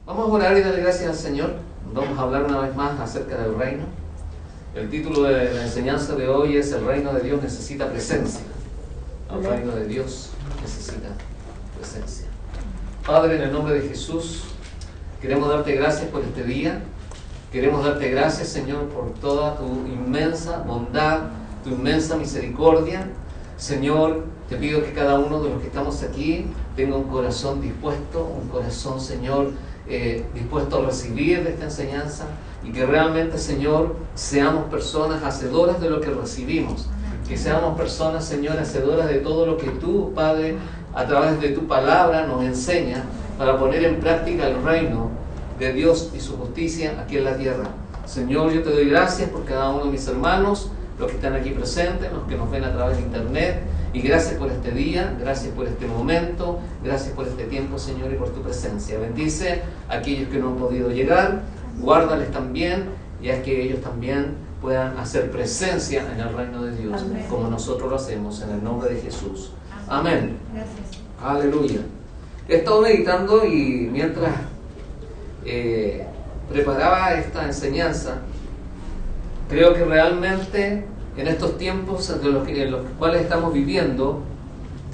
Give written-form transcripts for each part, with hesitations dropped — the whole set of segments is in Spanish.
Vamos a orar y darle gracias al Señor. Vamos a hablar una vez más acerca del reino. El título de la enseñanza de hoy es El reino de Dios necesita presencia. El reino de Dios necesita presencia. Padre, en el nombre de Jesús, queremos darte gracias por este día. Queremos darte gracias, Señor, por toda tu inmensa bondad, tu inmensa misericordia. Señor, te pido que cada uno de los que estamos aquí tenga un corazón dispuesto, un corazón, Señor, dispuesto a recibir de esta enseñanza, y que realmente, Señor, seamos personas hacedoras de lo que recibimos. Que seamos personas, Señor, hacedoras de todo lo que tú, Padre, a través de tu palabra nos enseña para poner en práctica el reino de Dios y su justicia aquí en la tierra. Señor, yo te doy gracias por cada uno de mis hermanos, los que están aquí presentes, los que nos ven a través de internet, y gracias por este día, gracias por este momento, gracias por este tiempo, Señor, y por tu presencia. Bendice a aquellos que no han podido llegar, guárdales también, y haz que ellos también puedan hacer presencia en el reino de Dios. Amén. Como nosotros lo hacemos, en el nombre de Jesús. Amén. Gracias. Aleluya. He estado meditando, y mientras preparaba esta enseñanza, creo que realmente en estos tiempos en los cuales estamos viviendo,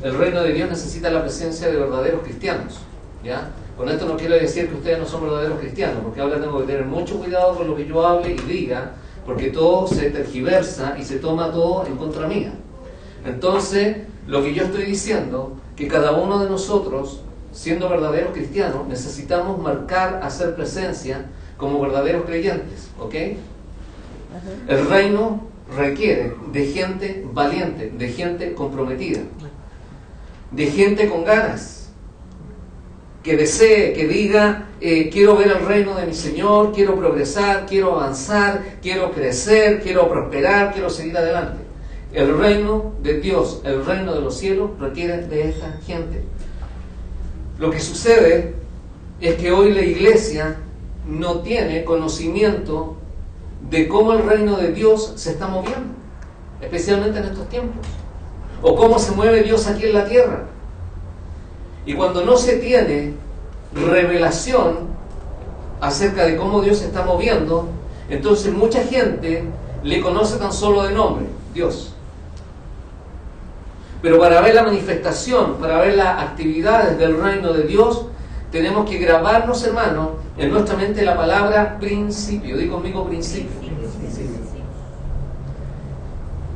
el reino de Dios necesita la presencia de verdaderos cristianos, ¿ya? Con esto no quiero decir que ustedes no son verdaderos cristianos, porque ahora tengo que tener mucho cuidado con lo que yo hable y diga, porque todo se tergiversa y se toma todo en contra mía. Entonces, lo que yo estoy diciendo, que cada uno de nosotros, siendo verdaderos cristianos, necesitamos marcar, hacer presencia como verdaderos creyentes, ¿ok? El reino requiere de gente valiente, de gente comprometida, de gente con ganas, que desee, que diga, quiero ver el reino de mi Señor, quiero progresar, quiero avanzar, quiero crecer, quiero prosperar, quiero seguir adelante. El reino de Dios, el reino de los cielos, requiere de esta gente. Lo que sucede es que hoy la iglesia no tiene conocimiento de cómo el reino de Dios se está moviendo, especialmente en estos tiempos, o cómo se mueve Dios aquí en la tierra. Y cuando no se tiene revelación acerca de cómo Dios se está moviendo, entonces mucha gente le conoce tan solo de nombre, Dios. Pero para ver la manifestación, para ver las actividades del reino de Dios, tenemos que grabarnos, hermanos, en nuestra mente la palabra principio. Digo conmigo, principio.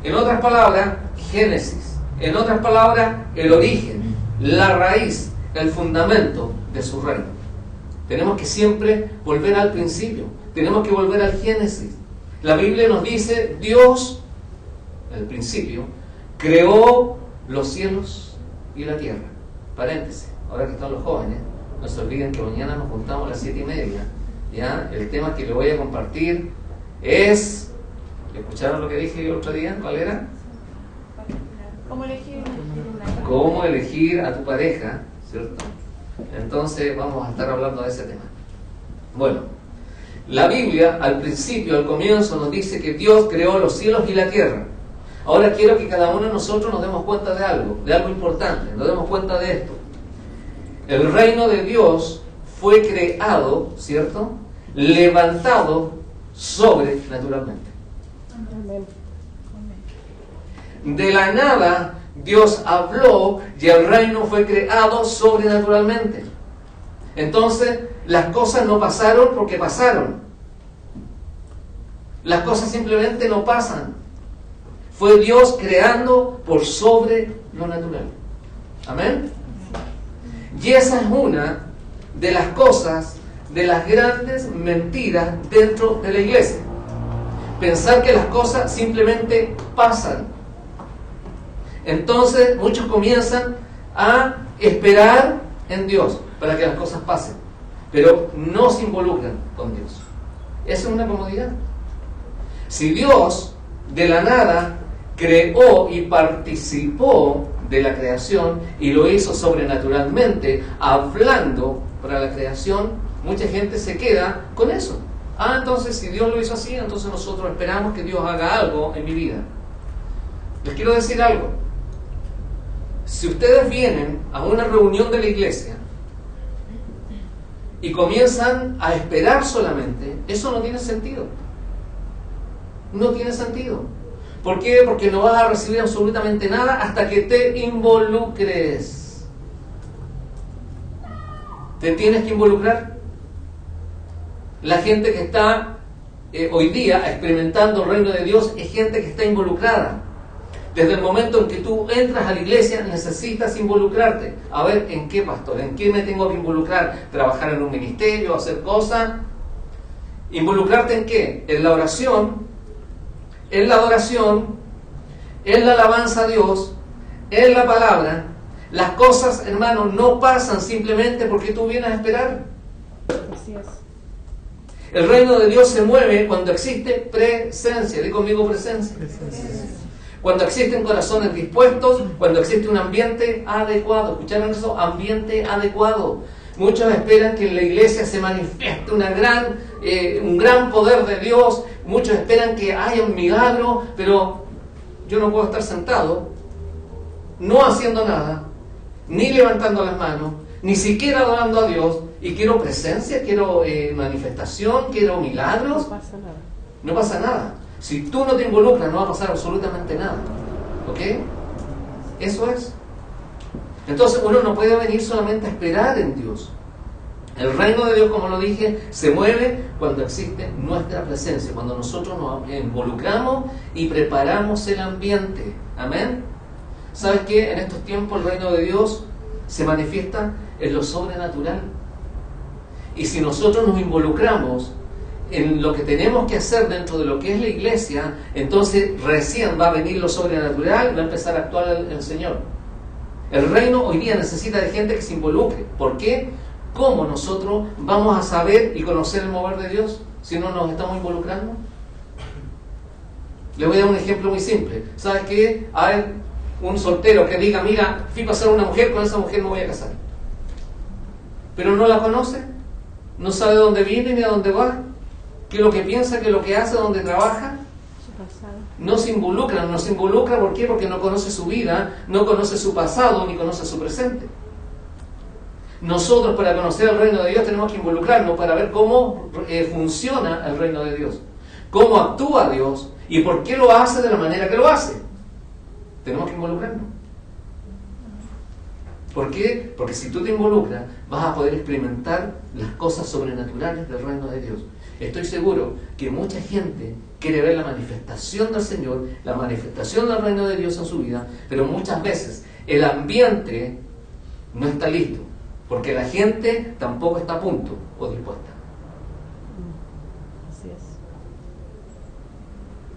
En otras palabras, Génesis. En otras palabras, el origen, la raíz, el fundamento de su reino. Tenemos que siempre volver al principio. Tenemos que volver al Génesis. La Biblia nos dice, Dios, el principio, creó los cielos y la tierra. Paréntesis, ahora que están los jóvenes, no se olviden que mañana nos juntamos a las 7:30. ¿Ya? El tema que les voy a compartir es, ¿escucharon lo que dije el otro día? ¿Cuál era? ¿Cómo elegir a tu pareja? ¿Cierto? Entonces vamos a estar hablando de ese tema. Bueno, la Biblia al principio, al comienzo, nos dice que Dios creó los cielos y la tierra. Ahora quiero que cada uno de nosotros nos demos cuenta de algo importante, nos demos cuenta de esto. El reino de Dios fue creado, ¿cierto? Levantado sobrenaturalmente. De la nada Dios habló y el reino fue creado sobrenaturalmente. Entonces, las cosas no pasaron porque pasaron. Las cosas simplemente no pasan. Fue Dios creando por sobre lo natural. Amén. Y esa es una de las cosas, de las grandes mentiras dentro de la iglesia. Pensar que las cosas simplemente pasan. Entonces muchos comienzan a esperar en Dios para que las cosas pasen, pero no se involucran con Dios. Eso es una comodidad. Si Dios de la nada creó y participó de la creación y lo hizo sobrenaturalmente, hablando para la creación, mucha gente se queda con eso. Entonces si Dios lo hizo así, entonces nosotros esperamos que Dios haga algo en mi vida. Les quiero decir algo. Si ustedes vienen a una reunión de la iglesia y comienzan a esperar solamente, eso no tiene sentido. No tiene sentido. ¿Por qué? Porque no vas a recibir absolutamente nada hasta que te involucres. Te tienes que involucrar. La gente que está hoy día experimentando el reino de Dios es gente que está involucrada. Desde el momento en que tú entras a la iglesia necesitas involucrarte. A ver, ¿en qué, pastor? ¿En qué me tengo que involucrar? ¿Trabajar en un ministerio? ¿Hacer cosas? ¿Involucrarte en qué? En la oración, en la adoración, en la alabanza a Dios, en la palabra. Las cosas, hermanos, no pasan simplemente porque tú vienes a esperar. Así es. El reino de Dios se mueve cuando existe presencia. Di conmigo presencia. Cuando existen corazones dispuestos, cuando existe un ambiente adecuado. ¿Escucharon eso? Ambiente adecuado. Muchos esperan que en la iglesia se manifieste un gran poder de Dios. Muchos esperan que haya un milagro, pero yo no puedo estar sentado, no haciendo nada, ni levantando las manos, ni siquiera adorando a Dios, y quiero presencia, quiero manifestación, quiero milagros. No pasa nada. No pasa nada. Si tú no te involucras, no va a pasar absolutamente nada. ¿Ok? Eso es. Entonces uno no puede venir solamente a esperar en Dios. El reino de Dios, como lo dije, se mueve cuando existe nuestra presencia, cuando nosotros nos involucramos y preparamos el ambiente. Amén. ¿Sabes qué? En estos tiempos el reino de Dios se manifiesta en lo sobrenatural. Y si nosotros nos involucramos en lo que tenemos que hacer dentro de lo que es la iglesia, entonces recién va a venir lo sobrenatural y va a empezar a actuar el Señor. El reino hoy día necesita de gente que se involucre. ¿Por qué? ¿Cómo nosotros vamos a saber y conocer el mover de Dios si no nos estamos involucrando? Le voy a dar un ejemplo muy simple. ¿Sabes qué? Hay un soltero que diga, mira, fui a pasar a una mujer, con esa mujer me voy a casar. Pero no la conoce, no sabe dónde viene ni a dónde va, qué es lo que piensa, qué es lo que hace, dónde trabaja. No se involucra, ¿por qué? Porque no conoce su vida, no conoce su pasado, ni conoce su presente. Nosotros, para conocer el reino de Dios, tenemos que involucrarnos para ver cómo funciona el reino de Dios, cómo actúa Dios y por qué lo hace de la manera que lo hace. Tenemos que involucrarnos. ¿Por qué? Porque si tú te involucras, vas a poder experimentar las cosas sobrenaturales del reino de Dios. Estoy seguro que mucha gente quiere ver la manifestación del Señor, la manifestación del reino de Dios en su vida, pero muchas veces el ambiente no está listo, porque la gente tampoco está a punto o dispuesta. Así es.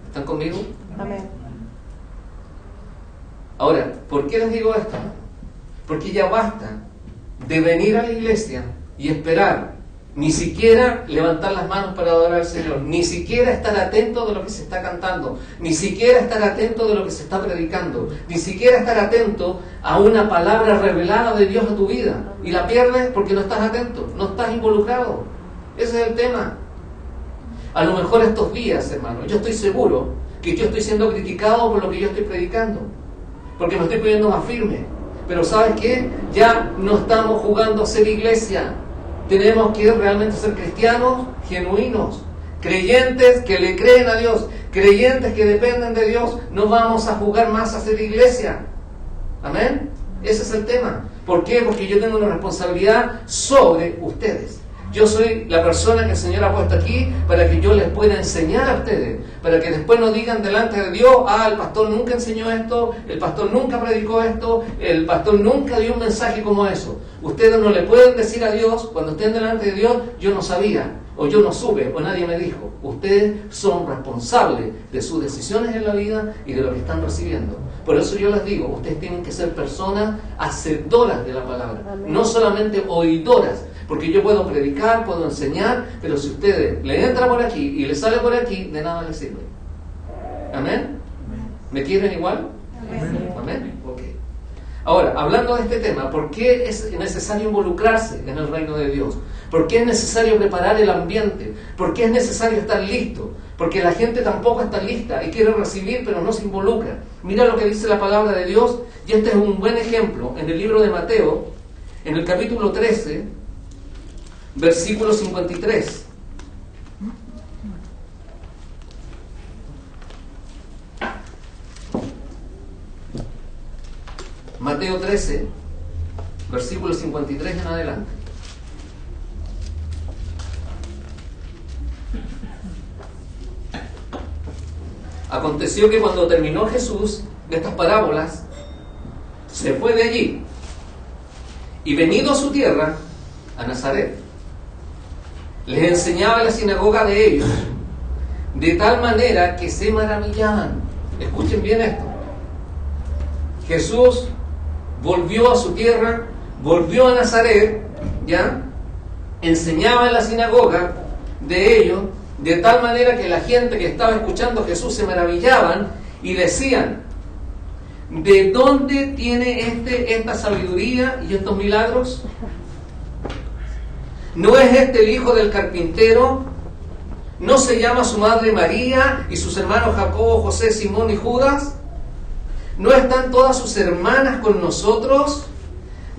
¿Están conmigo? Amén. Ahora, ¿por qué les digo esto? Porque ya basta de venir a la iglesia y esperar, ni siquiera levantar las manos para adorar al Señor, ni siquiera estar atento de lo que se está cantando, ni siquiera estar atento de lo que se está predicando, ni siquiera estar atento a una palabra revelada de Dios a tu vida. Y la pierdes porque no estás atento, no estás involucrado. Ese es el tema. A lo mejor estos días, hermano, yo estoy seguro que yo estoy siendo criticado por lo que yo estoy predicando, porque me estoy poniendo más firme. Pero ¿sabes qué? Ya no estamos jugando a ser iglesia. Tenemos que realmente ser cristianos genuinos, creyentes que le creen a Dios, creyentes que dependen de Dios. No vamos a jugar más a ser iglesia. Amén. Ese es el tema. ¿Por qué? Porque yo tengo una responsabilidad sobre ustedes. Yo soy la persona que el Señor ha puesto aquí para que yo les pueda enseñar a ustedes, para que después no digan delante de Dios, el pastor nunca enseñó esto, el pastor nunca predicó esto, el pastor nunca dio un mensaje como eso. Ustedes no le pueden decir a Dios, cuando estén delante de Dios, yo no sabía, o yo no supe, o nadie me dijo. Ustedes son responsables de sus decisiones en la vida y de lo que están recibiendo. Por eso yo les digo, ustedes tienen que ser personas hacedoras de la palabra, no solamente oidoras. Porque yo puedo predicar, puedo enseñar, pero si ustedes le entra por aquí y le sale por aquí, de nada les sirve. ¿Amén? ¿Me quieren igual? ¿Amén? Ok. Ahora, hablando de este tema, ¿por qué es necesario involucrarse en el reino de Dios? ¿Por qué es necesario preparar el ambiente? ¿Por qué es necesario estar listo? Porque la gente tampoco está lista y quiere recibir, pero no se involucra. Mira lo que dice la palabra de Dios, y este es un buen ejemplo en el libro de Mateo, en el capítulo 13, versículo 53. Mateo 13, versículo 53 en adelante. Aconteció que cuando terminó Jesús de estas parábolas, se fue de allí y venido a su tierra, a Nazaret, les enseñaba en la sinagoga de ellos, de tal manera que se maravillaban. Escuchen bien esto. Jesús volvió a su tierra, volvió a Nazaret, ¿ya? Enseñaba en la sinagoga de ellos, de tal manera que la gente que estaba escuchando a Jesús se maravillaban y decían: ¿de dónde tiene esta sabiduría y estos milagros? ¿No es este el hijo del carpintero? ¿No se llama su madre María y sus hermanos Jacobo, José, Simón y Judas? ¿No están todas sus hermanas con nosotros?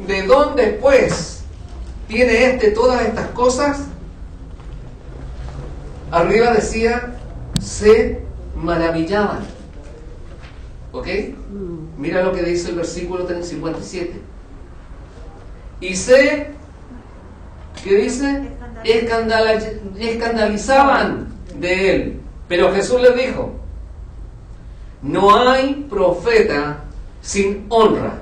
¿De dónde, pues, tiene todas estas cosas? Arriba decía, se maravillaban. ¿Ok? Mira lo que dice el versículo 57. Y ¿qué dice? Escandalizaban de él. Pero Jesús les dijo: no hay profeta sin honra,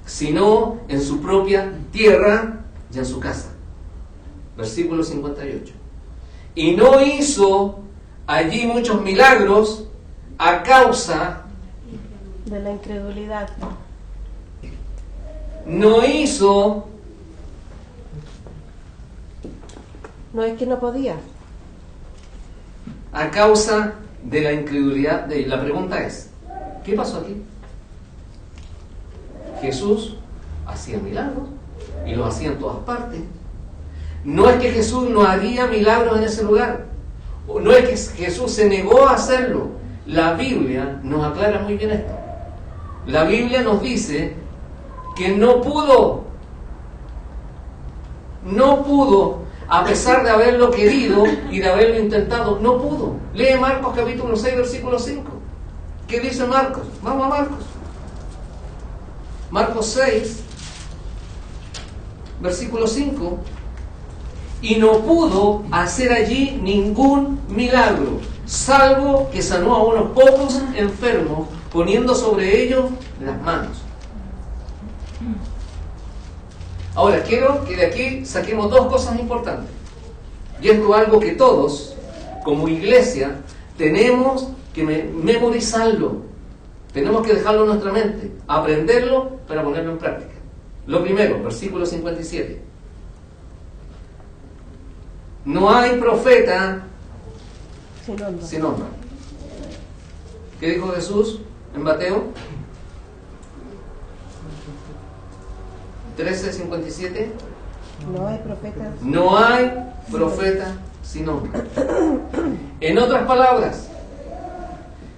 sino en su propia tierra y en su casa. Versículo 58. Y no hizo allí muchos milagros a causa de la incredulidad. No hizo. No es que no podía. A causa de la incredulidad de ellos. La pregunta es, ¿qué pasó aquí? Jesús hacía milagros y los hacía en todas partes. No es que Jesús no haría milagros en ese lugar. No es que Jesús se negó a hacerlo. La Biblia nos aclara muy bien esto. La Biblia nos dice que no pudo, a pesar de haberlo querido y de haberlo intentado, no pudo. Lee Marcos capítulo 6, versículo 5. ¿Qué dice Marcos? Vamos a Marcos. Marcos 6, versículo 5. Y no pudo hacer allí ningún milagro, salvo que sanó a unos pocos enfermos, poniendo sobre ellos las manos. Ahora, quiero que de aquí saquemos dos cosas importantes. Y esto es algo que todos, como iglesia, tenemos que memorizarlo. Tenemos que dejarlo en nuestra mente, aprenderlo para ponerlo en práctica. Lo primero, versículo 57. No hay profeta sin honra. ¿Qué dijo Jesús en Mateo 13:57? No hay profeta. No hay profeta sin honra. En otras palabras,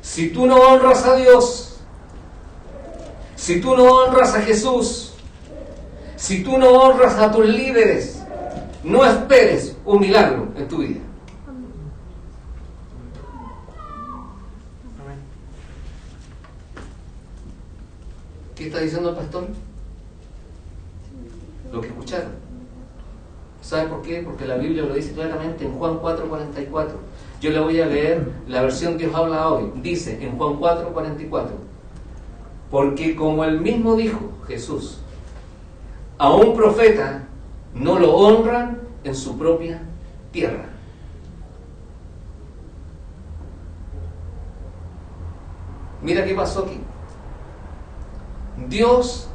si tú no honras a Dios, si tú no honras a Jesús, si tú no honras a tus líderes, no esperes un milagro en tu vida. ¿Qué está diciendo el pastor? Lo que escucharon. ¿Sabe por qué? Porque la Biblia lo dice claramente en Juan 4:44. Yo le voy a leer la versión Dios habla hoy. Dice en Juan 4:44: porque como él mismo dijo, Jesús, a un profeta no lo honran en su propia tierra. Mira qué pasó aquí. Dios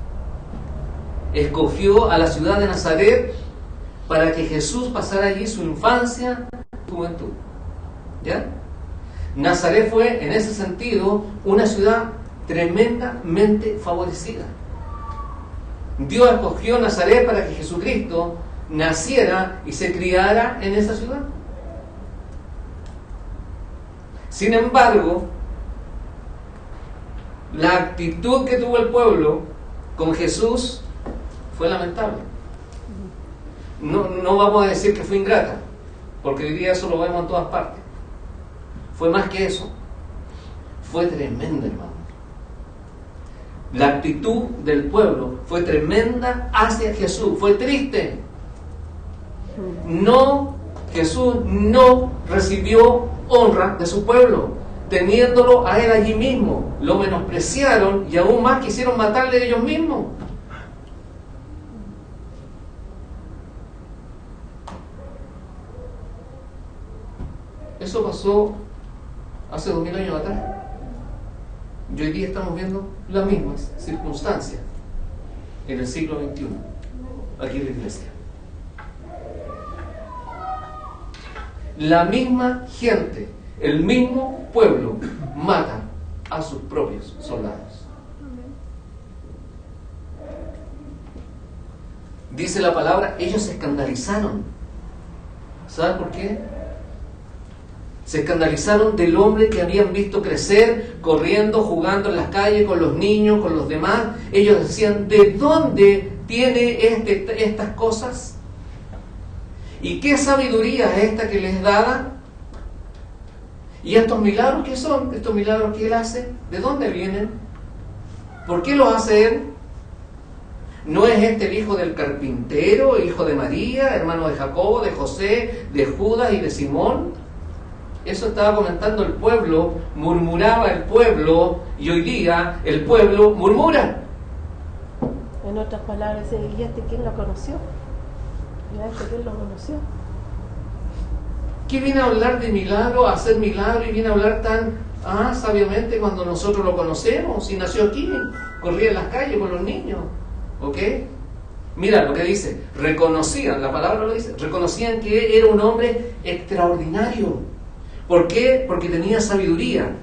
escogió a la ciudad de Nazaret para que Jesús pasara allí su infancia, su juventud. ¿Ya? Nazaret fue, en ese sentido, una ciudad tremendamente favorecida. Dios escogió Nazaret para que Jesucristo naciera y se criara en esa ciudad. Sin embargo, la actitud que tuvo el pueblo con Jesús fue lamentable. no vamos a decir que fue ingrata, porque hoy día eso lo vemos en todas partes. Fue más que eso. Fue tremenda, hermano. La actitud del pueblo fue tremenda hacia Jesús. Fue triste. No, Jesús no recibió honra de su pueblo, teniéndolo a él allí mismo. Lo menospreciaron y aún más quisieron matarle ellos mismos. Eso pasó hace 2000 años atrás. Y hoy día estamos viendo las mismas circunstancias en el siglo XXI, aquí en la iglesia. La misma gente, el mismo pueblo, mata a sus propios soldados. Dice la palabra, ellos se escandalizaron. ¿Sabe por qué? Se escandalizaron del hombre que habían visto crecer, corriendo, jugando en las calles con los niños, con los demás. Ellos decían, ¿de dónde tiene estas cosas? ¿Y qué sabiduría es esta que les daba? ¿Y estos milagros qué son? ¿Estos milagros que él hace? ¿De dónde vienen? ¿Por qué los hace él? ¿No es este el hijo del carpintero, hijo de María, hermano de Jacobo, de José, de Judas y de Simón? Eso estaba comentando el pueblo, murmuraba el pueblo, y hoy día el pueblo murmura. En otras palabras, ¿y este quién lo conoció? ¿Y este quién lo conoció? ¿Qué viene a hablar de milagro, a hacer milagro, y viene a hablar tan sabiamente cuando nosotros lo conocemos? Si nació aquí, corría en las calles con los niños. ¿Ok? Mira lo que dice, reconocían, la palabra lo dice, reconocían que era un hombre extraordinario. ¿Por qué? Porque tenía sabiduría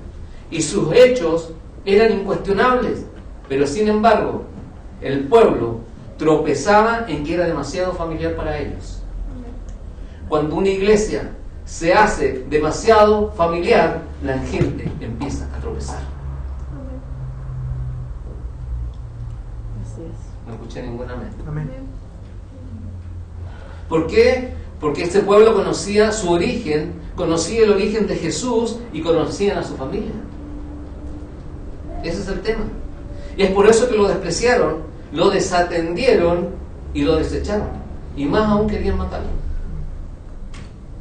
y sus hechos eran incuestionables. Pero sin embargo, el pueblo tropezaba en que era demasiado familiar para ellos. Cuando una iglesia se hace demasiado familiar, la gente empieza a tropezar. Así es. No escuché ningún amén. Amén. ¿Por qué? Porque este pueblo conocía su origen, conocía el origen de Jesús y conocían a su familia. Ese es el tema. Y es por eso que lo despreciaron, lo desatendieron y lo desecharon. Y más aún querían matarlo.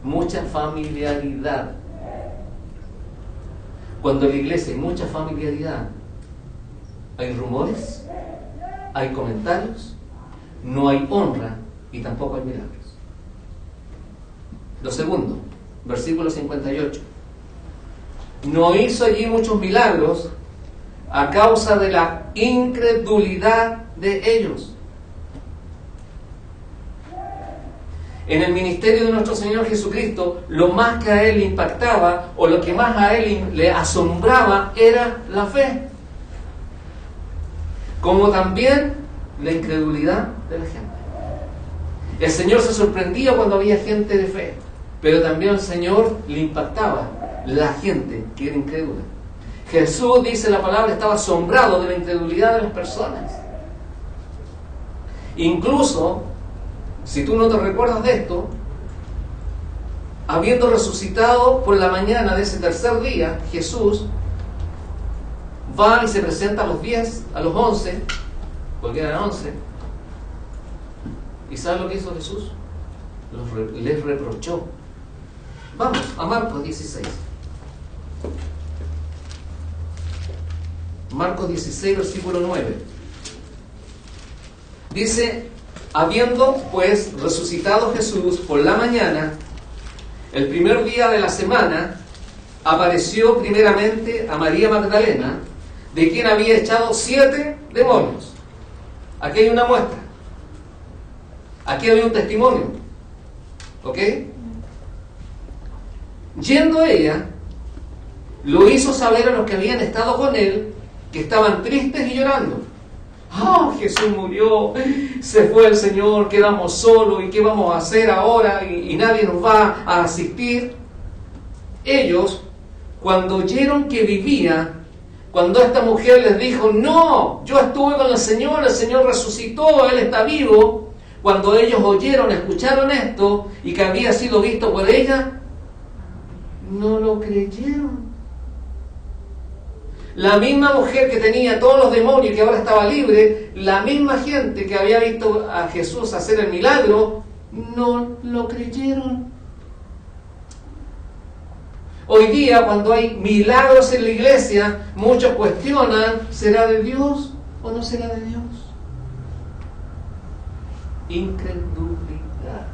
Mucha familiaridad. Cuando en la iglesia hay mucha familiaridad, hay rumores, hay comentarios, no hay honra y tampoco hay milagros. Lo segundo, versículo 58. No hizo allí muchos milagros a causa de la incredulidad de ellos. En el ministerio de nuestro Señor Jesucristo, lo más que a Él le impactaba o lo que más a Él le asombraba era la fe, como también la incredulidad de la gente. El Señor se sorprendía cuando había gente de fe, pero también al Señor le impactaba la gente que era incrédula. Jesús, dice la palabra, estaba asombrado de la incredulidad de las personas. Incluso, si tú no te recuerdas de esto, habiendo resucitado por la mañana de ese tercer día, Jesús va y se presenta a los 10, a los 11, porque eran 11. ¿Y sabes lo que hizo Jesús? Les reprochó. Vamos a Marcos 16. Marcos 16, versículo 9. Dice, habiendo pues resucitado Jesús por la mañana, el primer día de la semana, apareció primeramente a María Magdalena, de quien había echado 7 demonios. Aquí hay una muestra. Aquí hay un testimonio. ¿Ok? Yendo ella, lo hizo saber a los que habían estado con él, que estaban tristes y llorando. Jesús murió, se fue el Señor, quedamos solos, ¿y qué vamos a hacer ahora? Y nadie nos va a asistir. Ellos, cuando oyeron que vivía, cuando esta mujer les dijo, no, yo estuve con el Señor resucitó, Él está vivo, cuando ellos escucharon esto y que había sido visto por ella, no lo creyeron. La misma mujer que tenía todos los demonios y que ahora estaba libre, la misma gente que había visto a Jesús hacer el milagro, no lo creyeron. Hoy día, cuando hay milagros en la iglesia, muchos cuestionan, ¿será de Dios o no será de Dios? Incredulidad.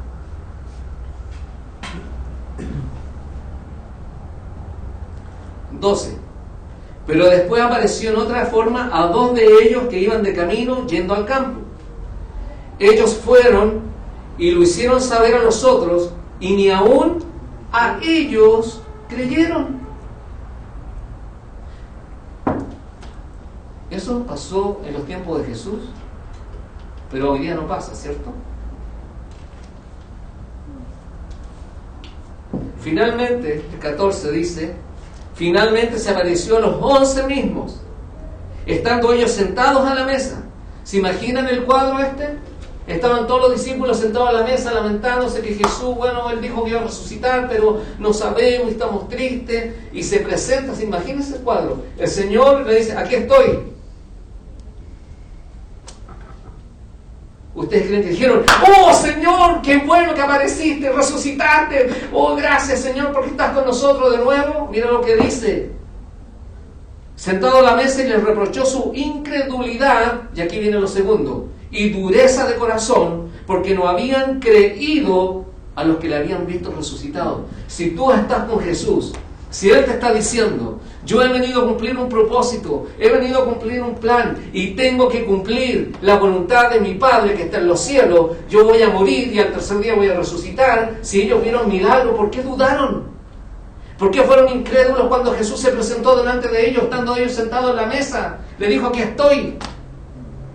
Pero después apareció en otra forma a 2 de ellos que iban de camino yendo al campo. Ellos fueron y lo hicieron saber a los otros, y ni aún a ellos creyeron. Eso pasó en los tiempos de Jesús, pero hoy día no pasa, ¿cierto? Finalmente, el 14 dice, finalmente se apareció a los 11 mismos, estando ellos sentados a la mesa. ¿Se imaginan el cuadro este? Estaban todos los discípulos sentados a la mesa lamentándose que Jesús, él dijo que iba a resucitar, pero no sabemos, estamos tristes, y se presenta, ¿se imaginan ese cuadro? El Señor le dice, aquí estoy. Ustedes creen que dijeron, ¡oh Señor, qué bueno que apareciste, resucitaste! ¡Oh gracias Señor porque estás con nosotros de nuevo! Mira lo que dice. Sentado a la mesa y les reprochó su incredulidad, y aquí viene lo segundo, y dureza de corazón, porque no habían creído a los que le habían visto resucitado. Si tú estás con Jesús, si Él te está diciendo, yo he venido a cumplir un propósito, he venido a cumplir un plan, y tengo que cumplir la voluntad de mi Padre que está en los cielos, yo voy a morir y al tercer día voy a resucitar. Si ellos vieron milagro, ¿por qué dudaron? ¿Por qué fueron incrédulos cuando Jesús se presentó delante de ellos, estando ellos sentados en la mesa? Le dijo, aquí estoy.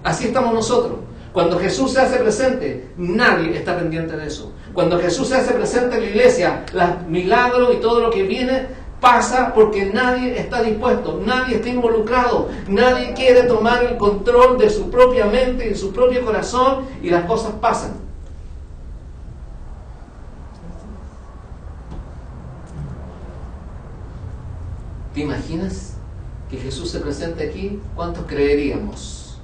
Así estamos nosotros. Cuando Jesús se hace presente, nadie está pendiente de eso. Cuando Jesús se hace presente en la iglesia, los milagros y todo lo que viene pasa porque nadie está dispuesto, nadie está involucrado, nadie quiere tomar el control de su propia mente y de su propio corazón, y las cosas pasan. ¿Te imaginas que Jesús se presente aquí? ¿Cuántos creeríamos?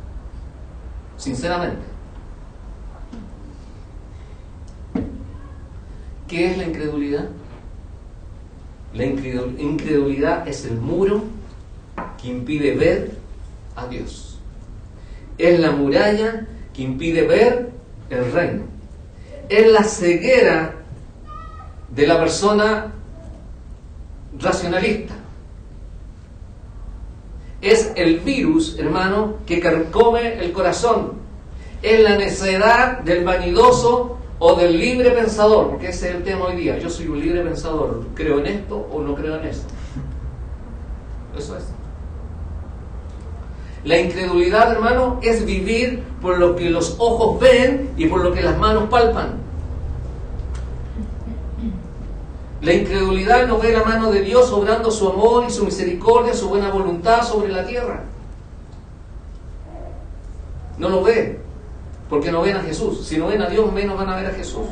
Sinceramente. ¿Qué es la incredulidad? La incredulidad es el muro que impide ver a Dios. Es la muralla que impide ver el reino. Es la ceguera de la persona racionalista. Es el virus, hermano, que carcome el corazón. Es la necedad del vanidoso o del libre pensador, porque ese es el tema hoy día. Yo soy un libre pensador, creo en esto o no creo en esto. Eso es. La incredulidad, hermano, es vivir por lo que los ojos ven y por lo que las manos palpan. La incredulidad no ve la mano de Dios obrando su amor y su misericordia, su buena voluntad sobre la tierra. No lo ve, porque no ven a Jesús. Si no ven a Dios, menos van a ver a Jesús.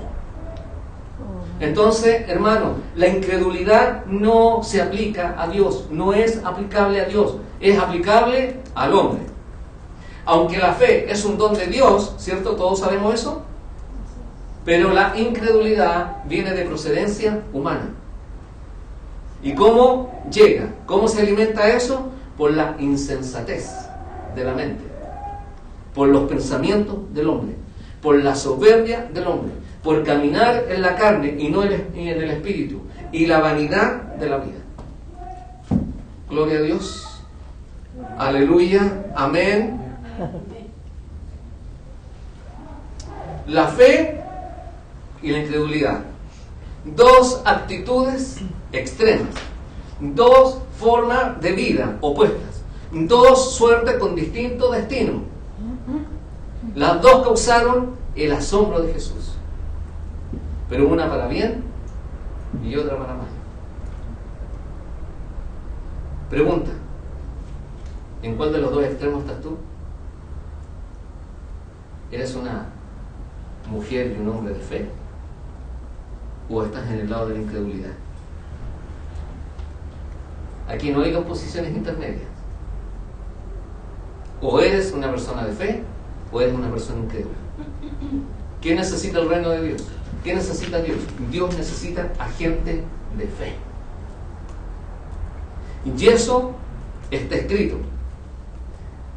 Entonces, hermano, la incredulidad no se aplica a Dios, no es aplicable a Dios, es aplicable al hombre. Aunque la fe es un don de Dios, ¿cierto? Todos sabemos eso. Pero la incredulidad viene de procedencia humana. ¿Y cómo llega? ¿Cómo se alimenta eso? Por la insensatez de la mente, por los pensamientos del hombre, por la soberbia del hombre, por caminar en la carne y no en el espíritu, y la vanidad de la vida. Gloria a Dios. Aleluya. Amén. La fe y la incredulidad. Dos actitudes extremas, dos formas de vida opuestas, dos suertes con distinto destino. Las dos causaron el asombro de Jesús, pero una para bien y otra para mal. Pregunta: ¿en cuál de los dos extremos estás tú? ¿Eres una mujer y un hombre de fe? ¿O estás en el lado de la incredulidad? Aquí no hay dos posiciones intermedias. O eres una persona de fe, o eres una persona incrédula. ¿Quién necesita el reino de Dios? ¿Qué necesita Dios? Dios necesita a gente de fe. Y eso está escrito.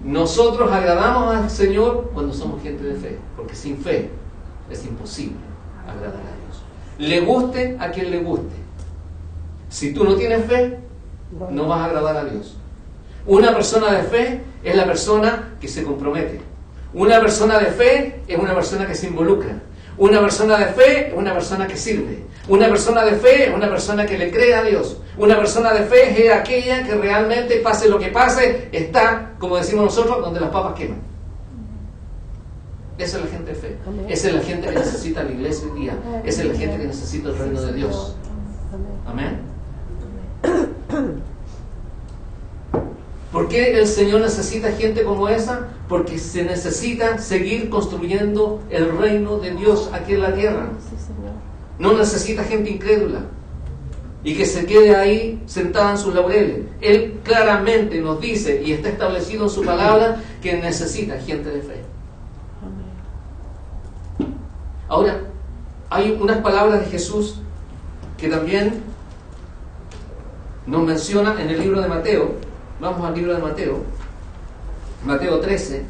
Nosotros agradamos al Señor cuando somos gente de fe, porque sin fe es imposible agradar a Dios. Le guste a quien le guste. Si tú no tienes fe, no vas a agradar a Dios. Una persona de fe es la persona que se compromete. Una persona de fe es una persona que se involucra. Una persona de fe es una persona que sirve. Una persona de fe es una persona que le cree a Dios. Una persona de fe es aquella que realmente, pase lo que pase, está, como decimos nosotros, donde las papas queman. Esa es la gente de fe. Esa es la gente que necesita la iglesia hoy día. Esa es la gente que necesita el reino de Dios. Amén. ¿Por qué el Señor necesita gente como esa? Porque se necesita seguir construyendo el reino de Dios aquí en la tierra. No necesita gente incrédula y que se quede ahí sentada en sus laureles. Él claramente nos dice, y está establecido en su palabra, que necesita gente de fe. Ahora, hay unas palabras de Jesús que también nos mencionan en el libro de Mateo. Vamos al libro de Mateo, Mateo 13,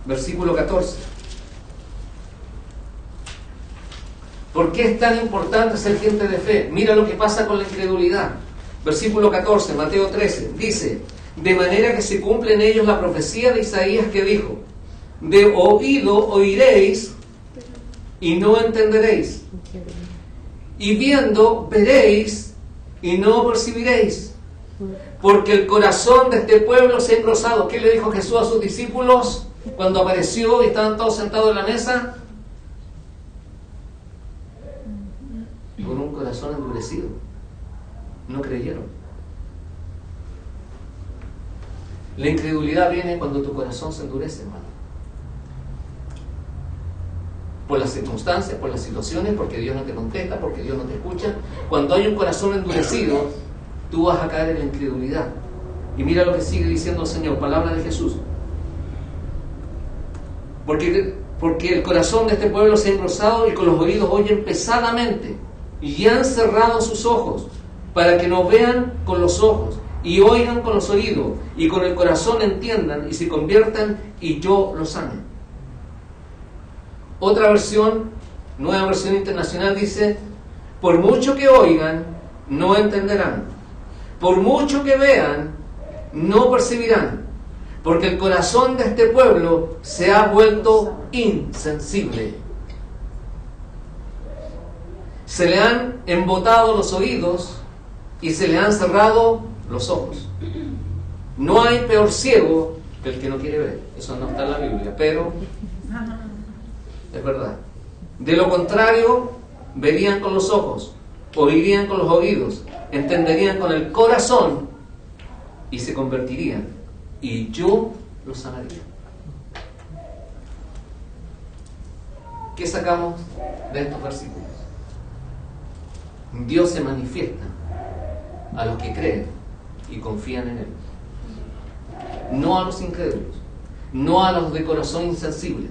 versículo 14. ¿Por qué es tan importante ser gente de fe? Mira lo que pasa con la incredulidad. Versículo 14, Mateo 13, dice: de manera que se cumple en ellos la profecía de Isaías que dijo: de oído oiréis y no entenderéis, y viendo veréis y no percibiréis, porque el corazón de este pueblo se ha engrosado. ¿Qué le dijo Jesús a sus discípulos cuando apareció y estaban todos sentados en la mesa? Con un corazón endurecido. No creyeron. La incredulidad viene cuando tu corazón se endurece, hermano. Por las circunstancias, por las situaciones, porque Dios no te contesta, porque Dios no te escucha. Cuando hay un corazón endurecido, tú vas a caer en la incredulidad. Y mira lo que sigue diciendo el Señor, palabra de Jesús. Porque el corazón de este pueblo se ha engrosado y con los oídos oyen pesadamente, y han cerrado sus ojos, para que no vean con los ojos, y oigan con los oídos, y con el corazón entiendan, y se conviertan, y yo los sane. Otra versión, nueva versión internacional, dice: por mucho que oigan, no entenderán. Por mucho que vean, no percibirán. Porque el corazón de este pueblo se ha vuelto insensible. Se le han embotado los oídos y se le han cerrado los ojos. No hay peor ciego que el que no quiere ver. Eso no está en la Biblia, pero es verdad. De lo contrario, verían con los ojos, oirían con los oídos, entenderían con el corazón y se convertirían, y yo los sanaría. ¿Qué sacamos de estos versículos? Dios se manifiesta a los que creen y confían en Él, no a los incrédulos, no a los de corazón insensible.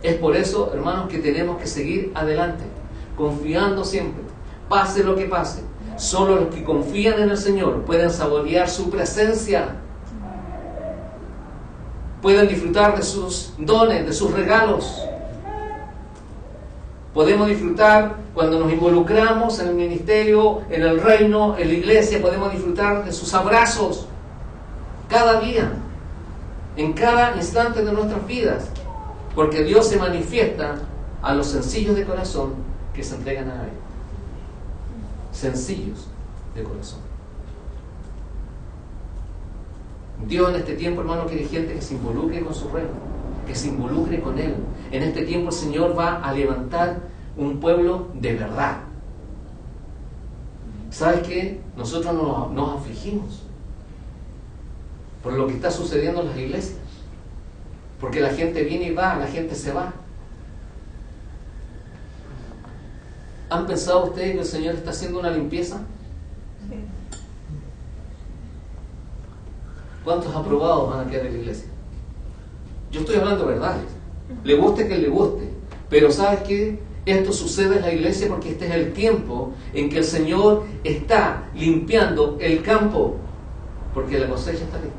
Es por eso, hermanos, que tenemos que seguir adelante, confiando siempre, pase lo que pase. Solo los que confían en el Señor pueden saborear su presencia, pueden disfrutar de sus dones, de sus regalos. Podemos disfrutar cuando nos involucramos en el ministerio, en el reino, en la iglesia. Podemos disfrutar de sus abrazos cada día, en cada instante de nuestras vidas. Porque Dios se manifiesta a los sencillos de corazón que se entregan a Él. Sencillos de corazón. Dios en este tiempo, hermano, quiere gente que se involucre con su reino, que se involucre con Él. En este tiempo el Señor va a levantar un pueblo de verdad. ¿Sabes qué? Nosotros nos afligimos por lo que está sucediendo en las iglesias. Porque la gente viene y va, la gente se va. ¿Han pensado ustedes que el Señor está haciendo una limpieza? Sí. ¿Cuántos aprobados van a quedar en la iglesia? Yo estoy hablando verdades. Le guste que le guste. Pero ¿sabes qué? Esto sucede en la iglesia porque este es el tiempo en que el Señor está limpiando el campo. Porque la cosecha está lista.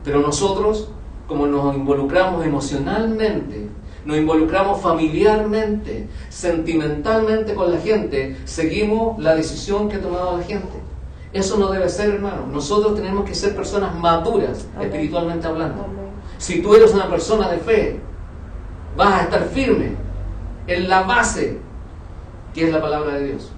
Pero nosotros, como nos involucramos emocionalmente, nos involucramos familiarmente, sentimentalmente con la gente, seguimos la decisión que ha tomado la gente. Eso no debe ser, hermano. Nosotros tenemos que ser personas maduras, espiritualmente hablando. Si tú eres una persona de fe, vas a estar firme en la base que es la palabra de Dios.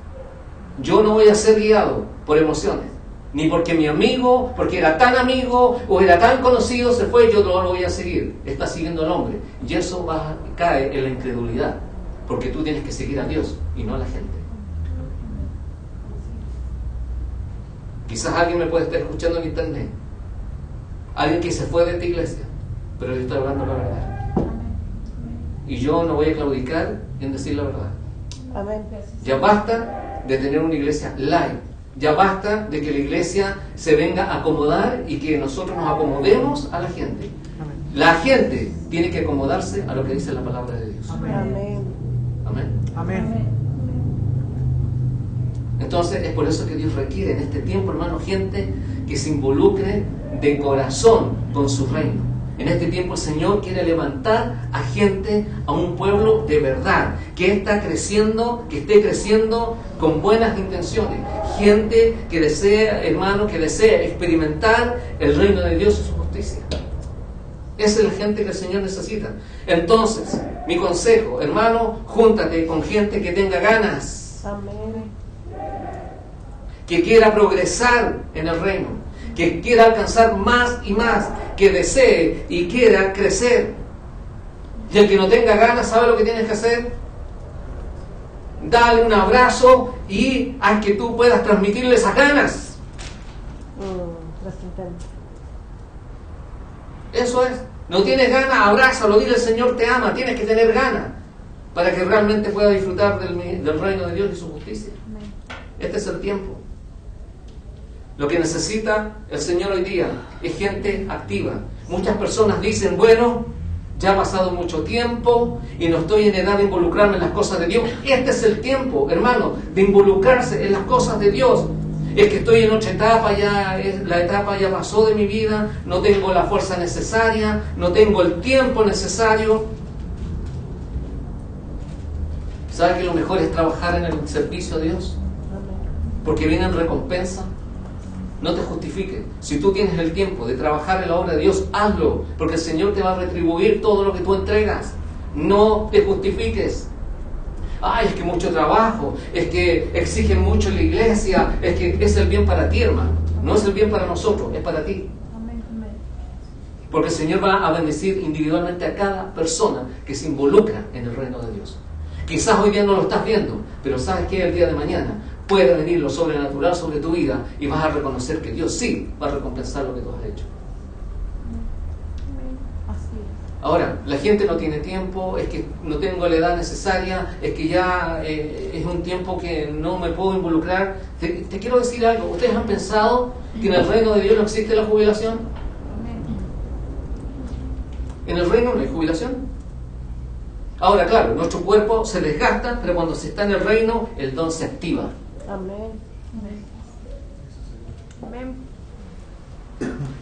Yo no voy a ser guiado por emociones, ni porque mi amigo, porque era tan amigo o era tan conocido, se fue, yo no lo voy a seguir. Está siguiendo al hombre. Y eso cae en la incredulidad, porque tú tienes que seguir a Dios y no a la gente. Quizás alguien me puede estar escuchando en internet, alguien que se fue de esta iglesia, pero yo estoy hablando la verdad. Y yo no voy a claudicar en decir la verdad. Amén. Ya basta de tener una iglesia light. Ya basta de que la iglesia se venga a acomodar y que nosotros nos acomodemos a la gente. La gente tiene que acomodarse a lo que dice la palabra de Dios. Amén. Amén. Amén. Entonces es por eso que Dios requiere en este tiempo, hermano, gente que se involucre de corazón con su reino. En este tiempo el Señor quiere levantar a gente, a un pueblo de verdad, que está creciendo, que esté creciendo con buenas intenciones. Gente que desea, hermano, que desea experimentar el reino de Dios y su justicia. Esa es la gente que el Señor necesita. Entonces, mi consejo, hermano, júntate con gente que tenga ganas. Amén. Que quiera progresar en el reino, que quiera alcanzar más y más, que desee y quiera crecer. Y el que no tenga ganas, ¿sabe lo que tienes que hacer? Dale un abrazo y haz que tú puedas transmitirle esas ganas. Trascendente. Eso es. No tienes ganas, abrázalo, dile: el Señor te ama. Tienes que tener ganas para que realmente pueda disfrutar del reino de Dios y su justicia. Este es el tiempo. Lo que necesita el Señor hoy día es gente activa. Muchas personas dicen: bueno, ya ha pasado mucho tiempo y no estoy en edad de involucrarme en las cosas de Dios. Este es el tiempo, hermano, de involucrarse en las cosas de Dios. Es que estoy en otra etapa, la etapa ya pasó de mi vida, no tengo la fuerza necesaria, no tengo el tiempo necesario. ¿Sabe que lo mejor es trabajar en el servicio a Dios? Porque vienen recompensa. No te justifiques. Si tú tienes el tiempo de trabajar en la obra de Dios, hazlo, porque el Señor te va a retribuir todo lo que tú entregas. No te justifiques. Ay, es que mucho trabajo, es que exigen mucho en la iglesia, es que es el bien para ti, hermano. No es el bien para nosotros, es para ti. Porque el Señor va a bendecir individualmente a cada persona que se involucra en el reino de Dios. Quizás hoy día no lo estás viendo, pero sabes que el día de mañana puede venir lo sobrenatural sobre tu vida y vas a reconocer que Dios sí va a recompensar lo que tú has hecho. Ahora, la gente no tiene tiempo, es que no tengo la edad necesaria, es que ya es un tiempo que no me puedo involucrar. Te quiero decir algo. ¿Ustedes han pensado que en el reino de Dios no existe la jubilación? En el reino no hay jubilación. Ahora, claro, nuestro cuerpo se desgasta, pero cuando se está en el reino, el don se activa. Amén. Amén.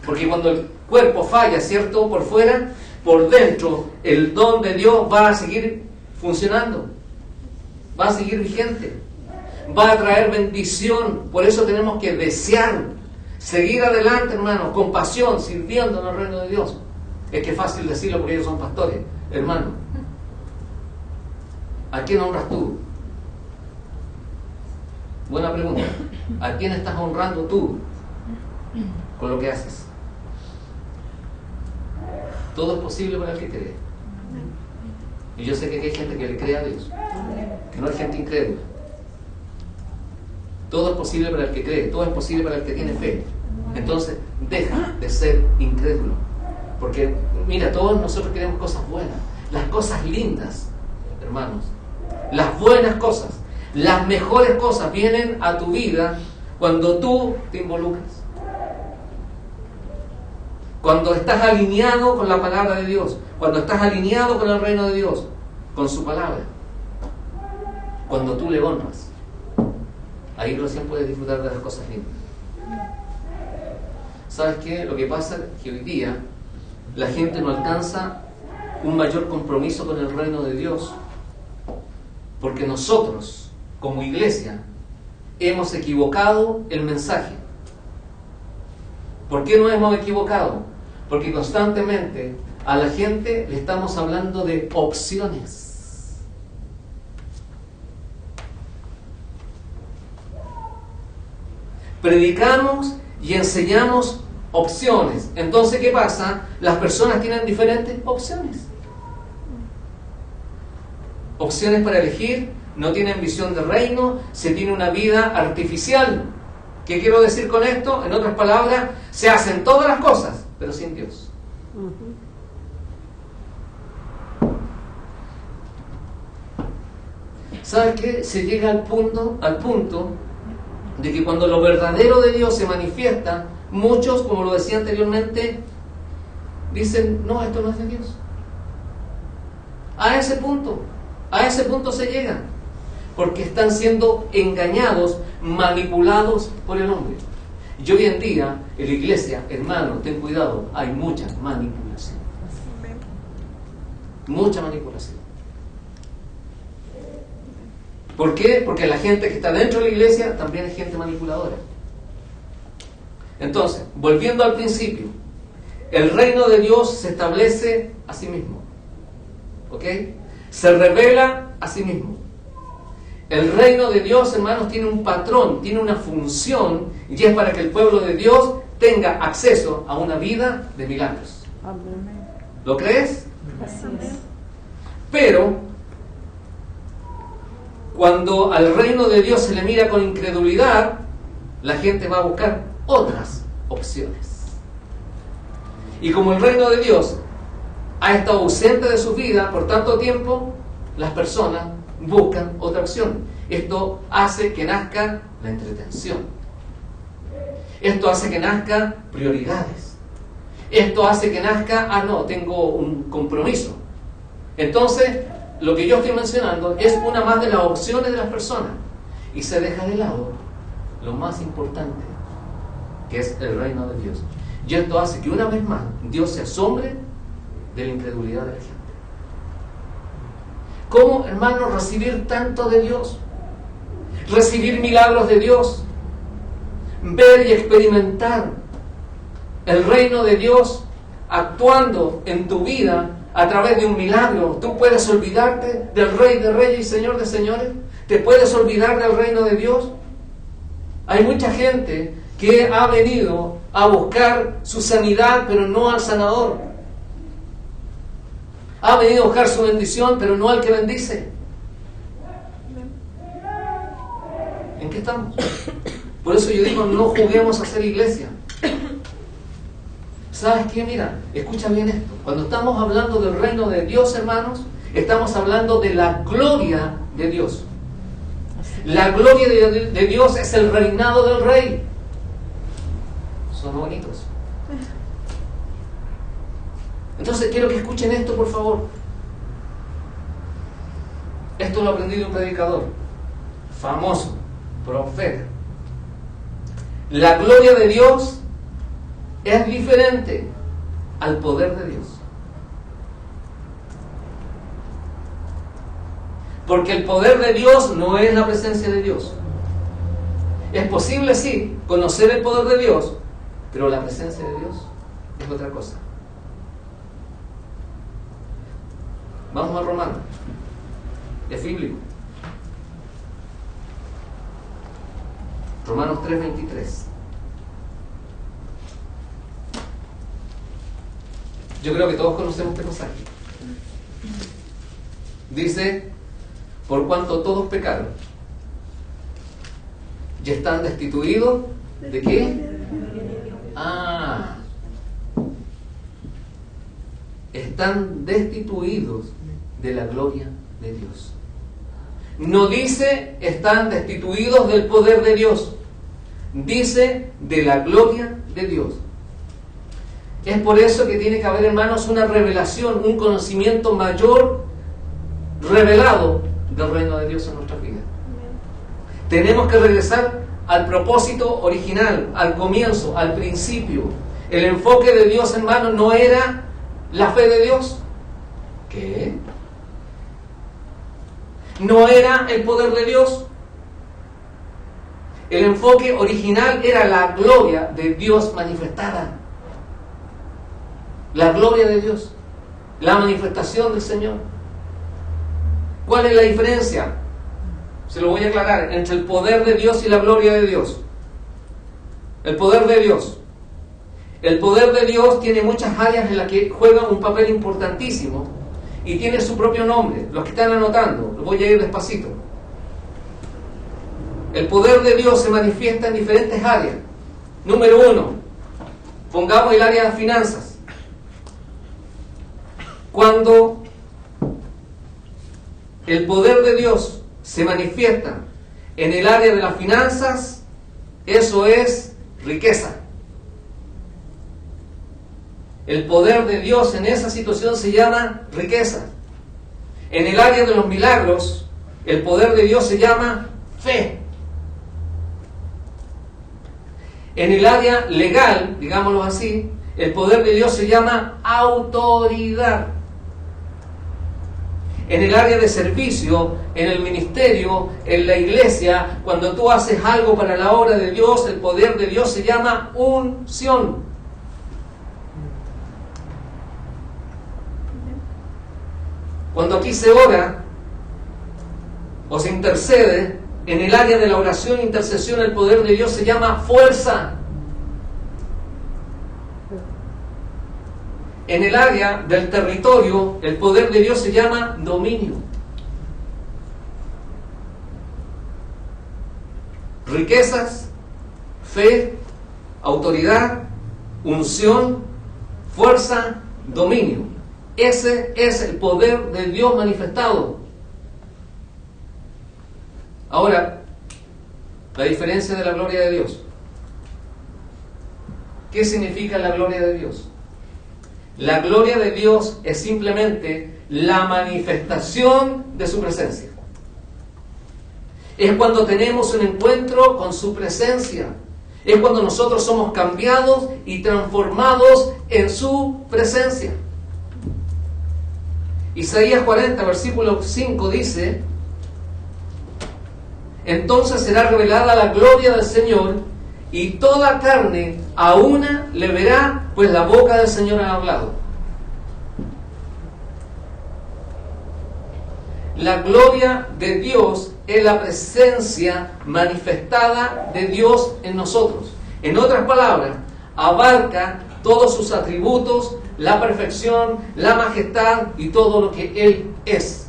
Porque cuando el cuerpo falla, ¿cierto? Por fuera, por dentro, el don de Dios va a seguir funcionando. Va a seguir vigente. Va a traer bendición. Por eso tenemos que desear, seguir adelante, hermano, con pasión, sirviendo en el reino de Dios. Es que es fácil decirlo porque ellos son pastores, hermano. ¿A quién honras tú? Buena pregunta. ¿A quién estás honrando tú con lo que haces? Todo es posible para el que cree. Y yo sé que hay gente que le cree a Dios, que no hay gente incrédula. Todo es posible para el que cree, todo es posible para el que tiene fe. Entonces, deja de ser incrédulo. Porque, mira, todos nosotros queremos cosas buenas, las cosas lindas, hermanos, las buenas cosas, las mejores cosas vienen a tu vida cuando tú te involucras. Cuando estás alineado con la palabra de Dios, cuando estás alineado con el reino de Dios, con su palabra, cuando tú le honras, ahí recién puedes disfrutar de las cosas lindas. ¿Sabes qué? Lo que pasa es que hoy día la gente no alcanza un mayor compromiso con el reino de Dios porque nosotros, como iglesia, hemos equivocado el mensaje. ¿Por qué nos hemos equivocado? Porque constantemente a la gente le estamos hablando de opciones. Predicamos y enseñamos opciones. Entonces, ¿qué pasa? Las personas tienen diferentes opciones. Opciones para elegir, no tienen visión de reino, se tiene una vida artificial. ¿Qué quiero decir con esto? En otras palabras, se hacen todas las cosas, pero sin Dios. ¿Sabes qué? Se llega al punto de que cuando lo verdadero de Dios se manifiesta, muchos, como lo decía anteriormente, dicen, no, esto no es de Dios. A ese punto se llega, porque están siendo engañados, manipulados por el hombre. Y hoy en día, en la iglesia, hermano, ten cuidado, hay mucha manipulación. Mucha manipulación. ¿Por qué? Porque la gente que está dentro de la iglesia también es gente manipuladora. Entonces, volviendo al principio, el reino de Dios se establece a sí mismo. ¿Ok? Se revela a sí mismo. El reino de Dios, hermanos, tiene un patrón, tiene una función, y es para que el pueblo de Dios tenga acceso a una vida de milagros. Amén. ¿Lo crees? Así es. Pero, cuando al reino de Dios se le mira con incredulidad, la gente va a buscar otras opciones. Y como el reino de Dios ha estado ausente de su vida por tanto tiempo, las personas buscan otra opción. Esto hace que nazca la entretención. Esto hace que nazca prioridades. Esto hace que nazca, no, tengo un compromiso. Entonces, lo que yo estoy mencionando es una más de las opciones de las personas. Y se deja de lado lo más importante, que es el reino de Dios. Y esto hace que una vez más Dios se asombre de la incredulidad de la gente. ¿Cómo, hermanos, recibir tanto de Dios? Recibir milagros de Dios. Ver y experimentar el reino de Dios actuando en tu vida a través de un milagro. ¿Tú puedes olvidarte del Rey de Reyes y Señor de Señores? ¿Te puedes olvidar del reino de Dios? Hay mucha gente que ha venido a buscar su sanidad, pero no al sanador. Ha venido a buscar su bendición, pero no al que bendice. ¿En qué estamos? Por eso yo digo, no juguemos a ser iglesia. ¿Sabes qué? Mira, escucha bien esto. Cuando estamos hablando del reino de Dios, hermanos, estamos hablando de la gloria de Dios. La gloria de Dios es el reinado del Rey. Son bonitos. Entonces quiero que escuchen esto, por favor. Esto lo aprendí de un predicador famoso, profeta. La gloria de Dios es diferente al poder de Dios. Porque el poder de Dios no es la presencia de Dios. Es posible, sí, conocer el poder de Dios, pero la presencia de Dios es otra cosa. Vamos a Romanos. Es bíblico. Romanos 3:23. Yo creo que todos conocemos este pasaje. Dice, por cuanto todos pecaron y están destituidos ¿de qué? están destituidos de la gloria de Dios. No dice están destituidos del poder de Dios, dice de la gloria de Dios. Es por eso que tiene que haber, hermanos, una revelación, un conocimiento mayor revelado del reino de Dios en nuestras vidas. Tenemos que regresar al propósito original, al comienzo, al principio. El enfoque de Dios, hermanos, no era la fe de Dios. ¿Qué? No era el poder de Dios. El enfoque original era la gloria de Dios manifestada. La gloria de Dios, la manifestación del Señor. ¿Cuál es la diferencia? Se lo voy a aclarar, entre el poder de Dios y la gloria de Dios. El poder de Dios. El poder de Dios tiene muchas áreas en las que juega un papel importantísimo y tiene su propio nombre. Los que están anotando, lo voy a ir despacito. El poder de Dios se manifiesta en diferentes áreas. Número 1, pongamos el área de finanzas. Cuando el poder de Dios se manifiesta en el área de las finanzas, eso es riqueza. El poder de Dios en esa situación se llama riqueza. En el área de los milagros, el poder de Dios se llama fe. En el área legal, digámoslo así, el poder de Dios se llama autoridad. En el área de servicio, en el ministerio, en la iglesia, cuando tú haces algo para la obra de Dios, el poder de Dios se llama unción. Cuando aquí se ora o se intercede, en el área de la oración e intercesión, el poder de Dios se llama fuerza. En el área del territorio, el poder de Dios se llama dominio. Riquezas, fe, autoridad, unción, fuerza, dominio. Ese es el poder de Dios manifestado. Ahora, la diferencia de la gloria de Dios. ¿Qué significa la gloria de Dios? La gloria de Dios es simplemente la manifestación de su presencia. Es cuando tenemos un encuentro con su presencia. Es cuando nosotros somos cambiados y transformados en su presencia. Isaías 40, versículo 5 dice: entonces será revelada la gloria del Señor, y toda carne a una le verá, pues la boca del Señor ha hablado. La gloria de Dios es la presencia manifestada de Dios en nosotros. En otras palabras, abarca todos sus atributos, la perfección, la majestad y todo lo que Él es.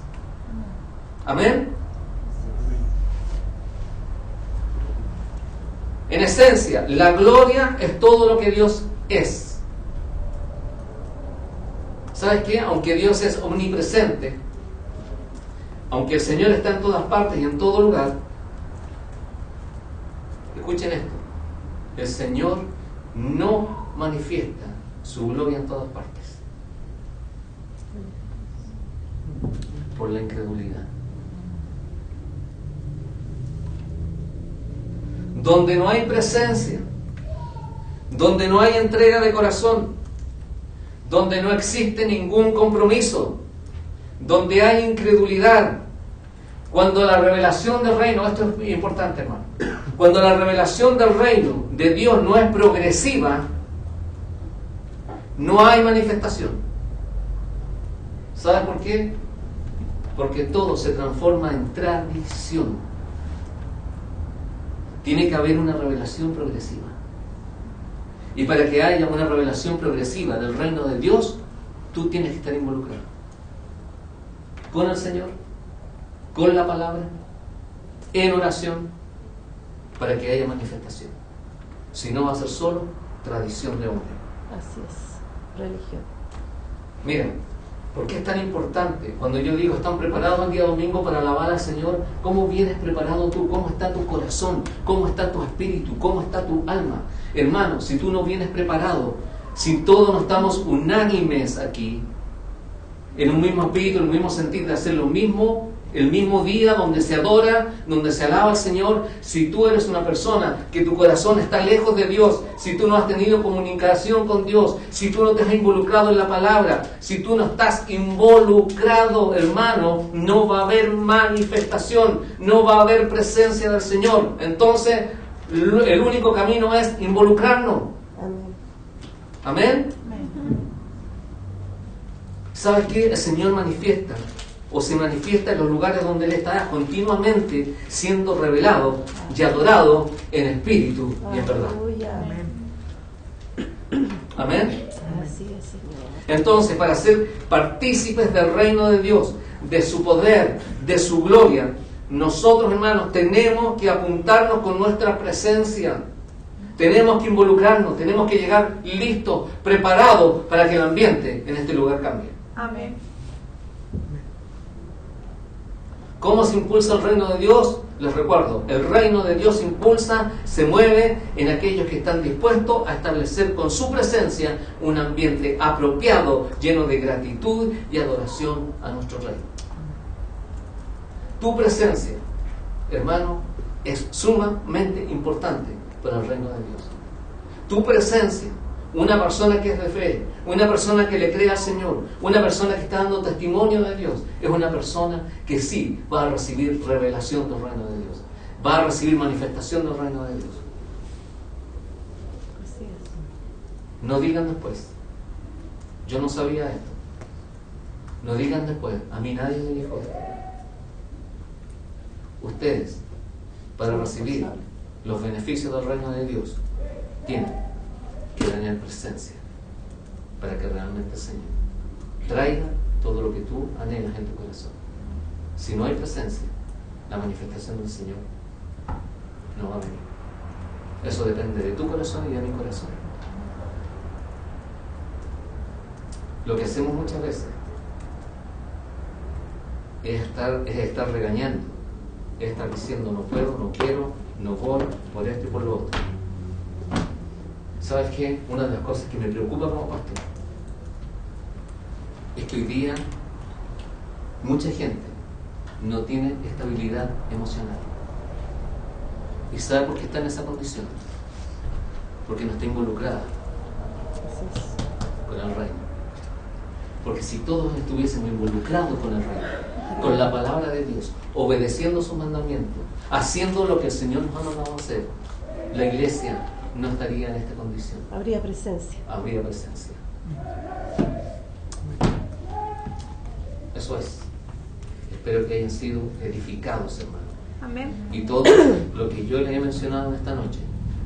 Amén. En esencia, la gloria es todo lo que Dios es. ¿Sabes qué? Aunque Dios es omnipresente, aunque el Señor está en todas partes y en todo lugar, escuchen esto: el Señor no manifiesta su gloria en todas partes por la incredulidad. Donde no hay presencia, donde no hay entrega de corazón, donde no existe ningún compromiso, donde hay incredulidad, cuando la revelación del reino, esto es importante, hermano, cuando la revelación del reino de Dios no es progresiva, no hay manifestación. ¿Sabes por qué? Porque todo se transforma en tradición. Tiene que haber una revelación progresiva. Y para que haya una revelación progresiva del reino de Dios, tú tienes que estar involucrado con el Señor, con la palabra, en oración, para que haya manifestación. Si no, va a ser solo tradición de hombre. Así es, religión. Mira, ¿por qué es tan importante? Cuando yo digo, ¿están preparados el día domingo para alabar al Señor? ¿Cómo vienes preparado tú? ¿Cómo está tu corazón? ¿Cómo está tu espíritu? ¿Cómo está tu alma? Hermano, si tú no vienes preparado, si todos no estamos unánimes aquí, en un mismo espíritu, en un mismo sentir de hacer lo mismo, el mismo día donde se adora, donde se alaba al Señor, si tú eres una persona que tu corazón está lejos de Dios, si tú no has tenido comunicación con Dios, si tú no te has involucrado en la palabra, si tú no estás involucrado, hermano, no va a haber manifestación, no va a haber presencia del Señor. Entonces, el único camino es involucrarnos. Amén. ¿Sabes qué? El Señor manifiesta o se manifiesta en los lugares donde Él está continuamente siendo revelado y adorado en espíritu y en verdad. Amén. Así es, Señor. Entonces, para ser partícipes del reino de Dios, de su poder, de su gloria, nosotros, hermanos, tenemos que apuntarnos con nuestra presencia. Tenemos que involucrarnos, tenemos que llegar listos, preparados para que el ambiente en este lugar cambie. Amén. ¿Cómo se impulsa el reino de Dios? Les recuerdo, el reino de Dios impulsa, se mueve en aquellos que están dispuestos a establecer con su presencia un ambiente apropiado, lleno de gratitud y adoración a nuestro Rey. Tu presencia, hermano, es sumamente importante para el reino de Dios. Tu presencia, una persona que es de fe, una persona que le cree al Señor, una persona que está dando testimonio de Dios, es una persona que sí va a recibir revelación del reino de Dios, va a recibir manifestación del reino de Dios. Así es. No digan después, yo no sabía esto. No digan después, a mí nadie me dijo esto. Ustedes, para recibir los beneficios del reino de Dios, tienen que tener presencia para que realmente el Señor traiga todo lo que tú anhelas en tu corazón. Si no hay presencia, la manifestación del Señor no va a venir. Eso depende de tu corazón y de mi corazón. Lo que hacemos muchas veces es estar regañando, es estar diciendo no puedo, no quiero, no voy, por esto y por lo otro. ¿Sabes qué? Una de las cosas que me preocupa como pastor es que hoy día mucha gente no tiene estabilidad emocional. ¿Y sabe por qué está en esa condición? Porque no está involucrada con el reino. Porque si todos estuviésemos involucrados con el reino, con la palabra de Dios, obedeciendo sus mandamientos, haciendo lo que el Señor nos ha mandado a hacer, la iglesia no estaría en esta condición. Habría presencia. Habría presencia. Eso es. Espero que hayan sido edificados, hermanos. Amén. Y todo lo que yo les he mencionado esta noche,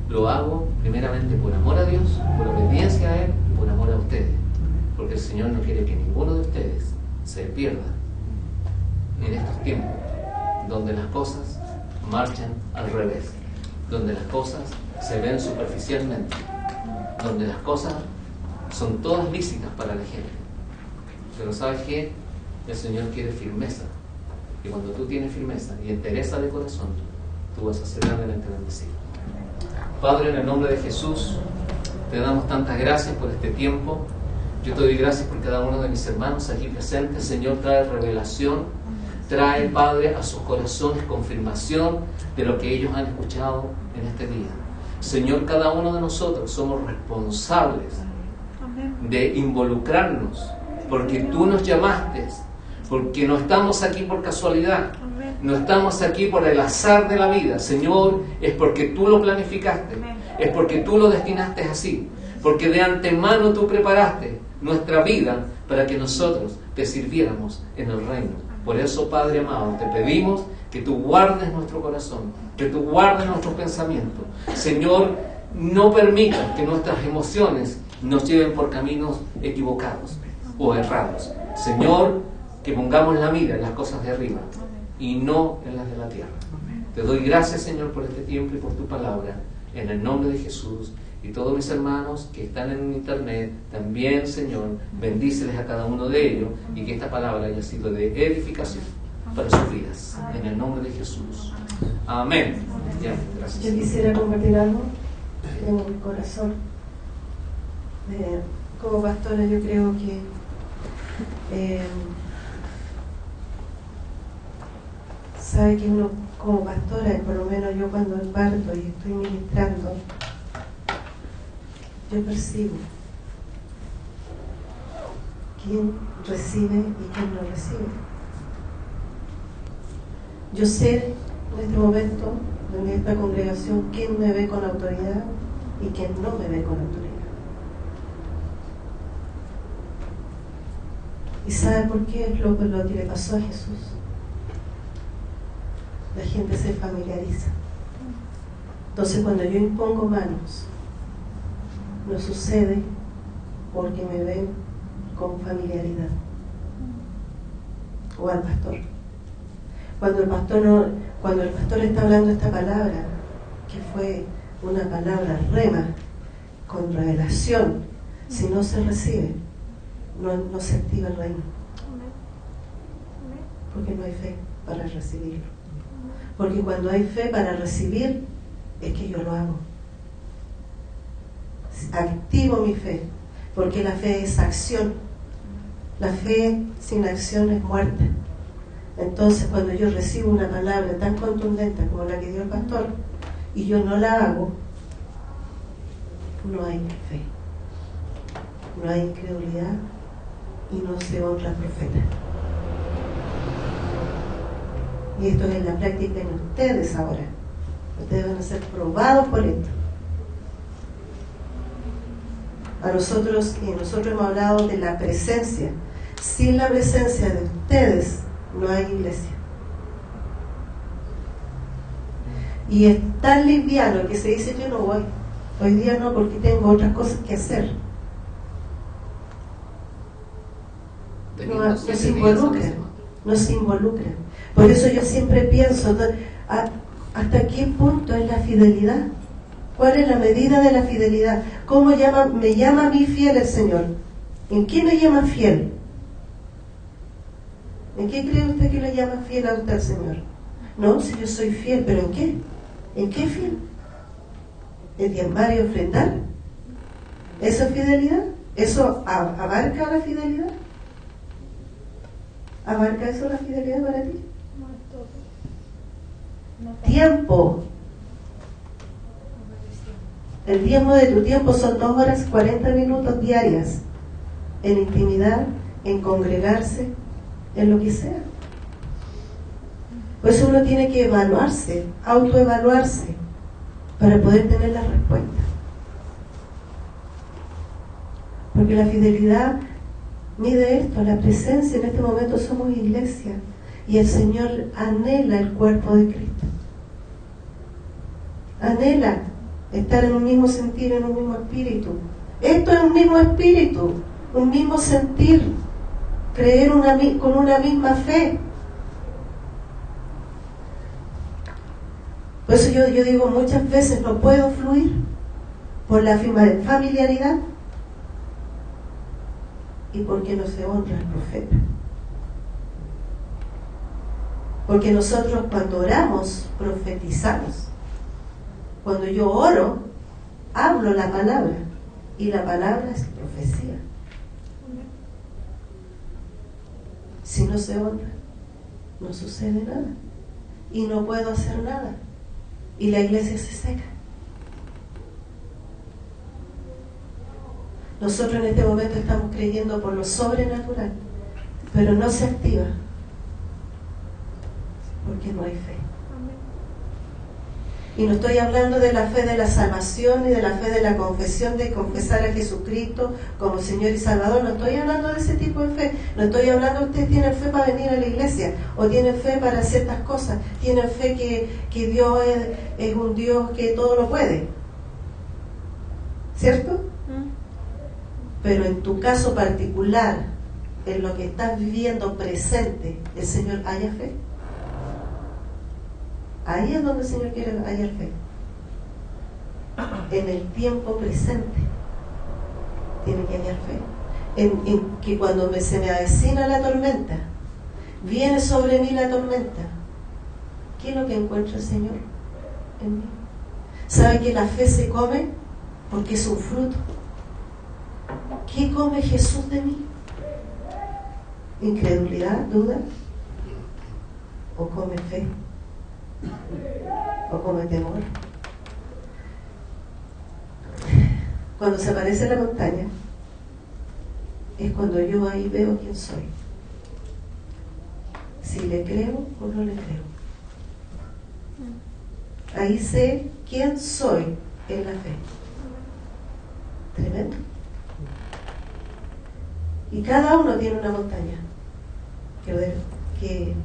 lo hago primeramente por amor a Dios, por obediencia a Él, por amor a ustedes. Porque el Señor no quiere que ninguno de ustedes se pierda en estos tiempos donde las cosas marchan al revés, donde las cosas se ven superficialmente, donde las cosas son todas lícitas para la gente. Pero ¿sabes qué? El Señor quiere firmeza. Y cuando tú tienes firmeza y entereza de corazón, tú vas a ser grandemente bendecido. Padre, en el nombre de Jesús, te damos tantas gracias por este tiempo. Yo te doy gracias por cada uno de mis hermanos aquí presentes. Señor, trae revelación, trae, Padre, a sus corazones confirmación de lo que ellos han escuchado en este día. Señor, cada uno de nosotros somos responsables de involucrarnos, porque tú nos llamaste, porque no estamos aquí por casualidad, no estamos aquí por el azar de la vida. Señor, es porque tú lo planificaste, es porque tú lo destinaste así, porque de antemano tú preparaste nuestra vida para que nosotros te sirviéramos en el reino. Por eso, Padre amado, te pedimos que tú guardes nuestro corazón, que tú guardes nuestros pensamientos. Señor, no permitas que nuestras emociones nos lleven por caminos equivocados o errados. Señor, que pongamos la mira en las cosas de arriba y no en las de la tierra. Te doy gracias, Señor, por este tiempo y por tu palabra, en el nombre de Jesús. Y todos mis hermanos que están en internet, también, Señor, bendíceles a cada uno de ellos y que esta palabra haya sido de edificación para sus vidas. En el nombre de Jesús. Amén. Ya, gracias. Yo quisiera compartir algo en mi corazón. Como pastora, yo creo que sabe que uno como pastora, por lo menos yo cuando parto y estoy ministrando, yo percibo quién recibe y quién no recibe. Yo sé en este momento, en esta congregación, quién me ve con autoridad y quién no me ve con autoridad. ¿Y sabe por qué? Es lo que le pasó a Jesús. La gente se familiariza. Entonces cuando yo impongo manos, no sucede porque me ven con familiaridad. O al pastor. Cuando el pastor está hablando esta palabra, que fue una palabra rema, con revelación, si no se recibe, no se activa el reino. Porque no hay fe para recibirlo. Porque cuando hay fe para recibir, es que yo lo hago. Activo mi fe, porque la fe es acción. La fe sin acción es muerte. Entonces, cuando yo recibo una palabra tan contundente como la que dio el pastor, y yo no la hago, no hay fe, no hay incredulidad y no se honra al profeta. Y esto es la práctica en ustedes ahora. Ustedes van a ser probados por esto. Nosotros hemos hablado de la presencia. Sin la presencia de ustedes no hay iglesia. Y es tan liviano que se dice: yo no voy, hoy día no, porque tengo otras cosas que hacer. No se involucra. Por eso yo siempre pienso, ¿hasta qué punto es la fidelidad? ¿Cuál es la medida de la fidelidad? ¿Cómo me llama a mí fiel el Señor? ¿En qué me llama fiel? ¿En qué cree usted que le llama fiel a usted el Señor? No, si yo soy fiel, ¿pero en qué? ¿En qué fiel? ¿En diezmar y ofrendar? ¿Eso es fidelidad? ¿Eso abarca la fidelidad? ¿Abarca eso la fidelidad para ti? Tiempo. El diezmo de tu tiempo son 2 horas 40 minutos diarias en intimidad, en congregarse, en lo que sea. Por eso uno tiene que evaluarse, autoevaluarse, para poder tener la respuesta. Porque la fidelidad mide esto, la presencia. En este momento somos iglesia y el Señor anhela el cuerpo de Cristo. Anhela estar en un mismo sentir, en un mismo espíritu. Esto es un mismo espíritu, un mismo sentir, creer con una misma fe. Por eso yo digo muchas veces, no puedo fluir por la familiaridad y porque no se honra al profeta. Porque nosotros cuando oramos, profetizamos. Cuando yo oro, hablo la palabra, y la palabra es profecía. Si no se honra, no sucede nada, y no puedo hacer nada, y la iglesia se seca. Nosotros en este momento estamos creyendo por lo sobrenatural, pero no se activa, porque no hay fe. Y no estoy hablando de la fe de la salvación y de la fe de la confesión, de confesar a Jesucristo como Señor y Salvador. No estoy hablando de ese tipo de fe. No estoy hablando, ustedes tienen fe para venir a la iglesia, o tienen fe para ciertas cosas, tienen fe que Dios es un Dios que todo lo puede, ¿cierto? Pero en tu caso particular, en lo que estás viviendo presente, el Señor haya fe. Ahí es donde el Señor quiere hallar fe. en el tiempo presente. Tiene que hallar fe. En que cuando se me avecina la tormenta, viene sobre mí la tormenta, ¿qué es lo que encuentra el Señor en mí? ¿Sabe que la fe se come? Porque es un fruto. ¿Qué come Jesús de mí? ¿Incredulidad? ¿Duda? ¿O come fe? ¿O come temor? Cuando se aparece la montaña, es cuando yo ahí veo quién soy. Si le creo o no le creo. Ahí sé quién soy en la fe. Tremendo. Y cada uno tiene una montaña que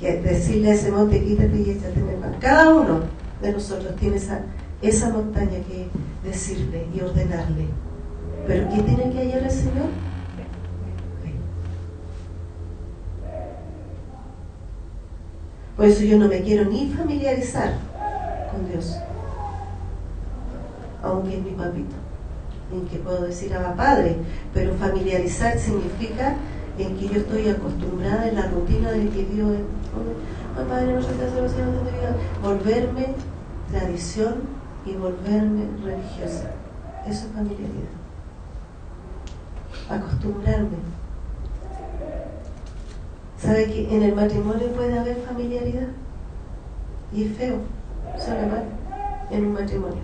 decirle a ese monte, quítate y échate en el mar. Cada uno de nosotros tiene esa montaña que decirle y ordenarle. ¿Pero qué tiene que hallar el Señor? Por eso yo no me quiero ni familiarizar con Dios, aunque es mi papito, en que puedo decir Abba Padre, pero familiarizar significa en que yo estoy acostumbrada en la rutina de que Dios es Padre, no sé qué hacer, volverme tradición y volverme religiosa. Eso es familiaridad. Acostumbrarme. ¿Sabe que en el matrimonio puede haber familiaridad? Y es feo, suena mal en un matrimonio.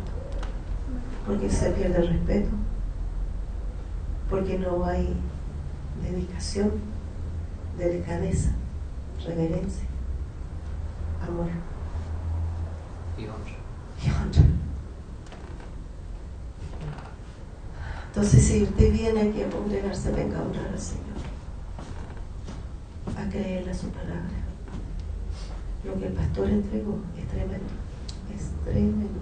Porque se pierde el respeto, porque no hay dedicación, delicadeza, reverencia, amor y honra. y honra. Entonces, si usted viene aquí a congregarse, venga a honrar al Señor, a creerle a su palabra. Lo que el pastor entregó es tremendo, es tremendo,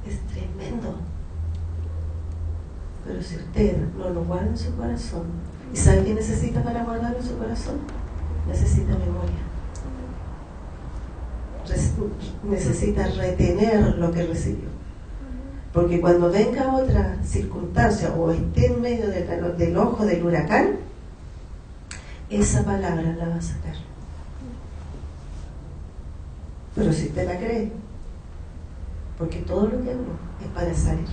es tremendo. Pero si usted no lo guarda en su corazón, ¿y sabe qué necesita para guardarlo en su corazón? Necesita memoria. Necesita retener lo que recibió. Porque cuando venga otra circunstancia o esté en medio del ojo del huracán, esa palabra la va a sacar. Pero si usted la cree, porque todo lo que habló es para salir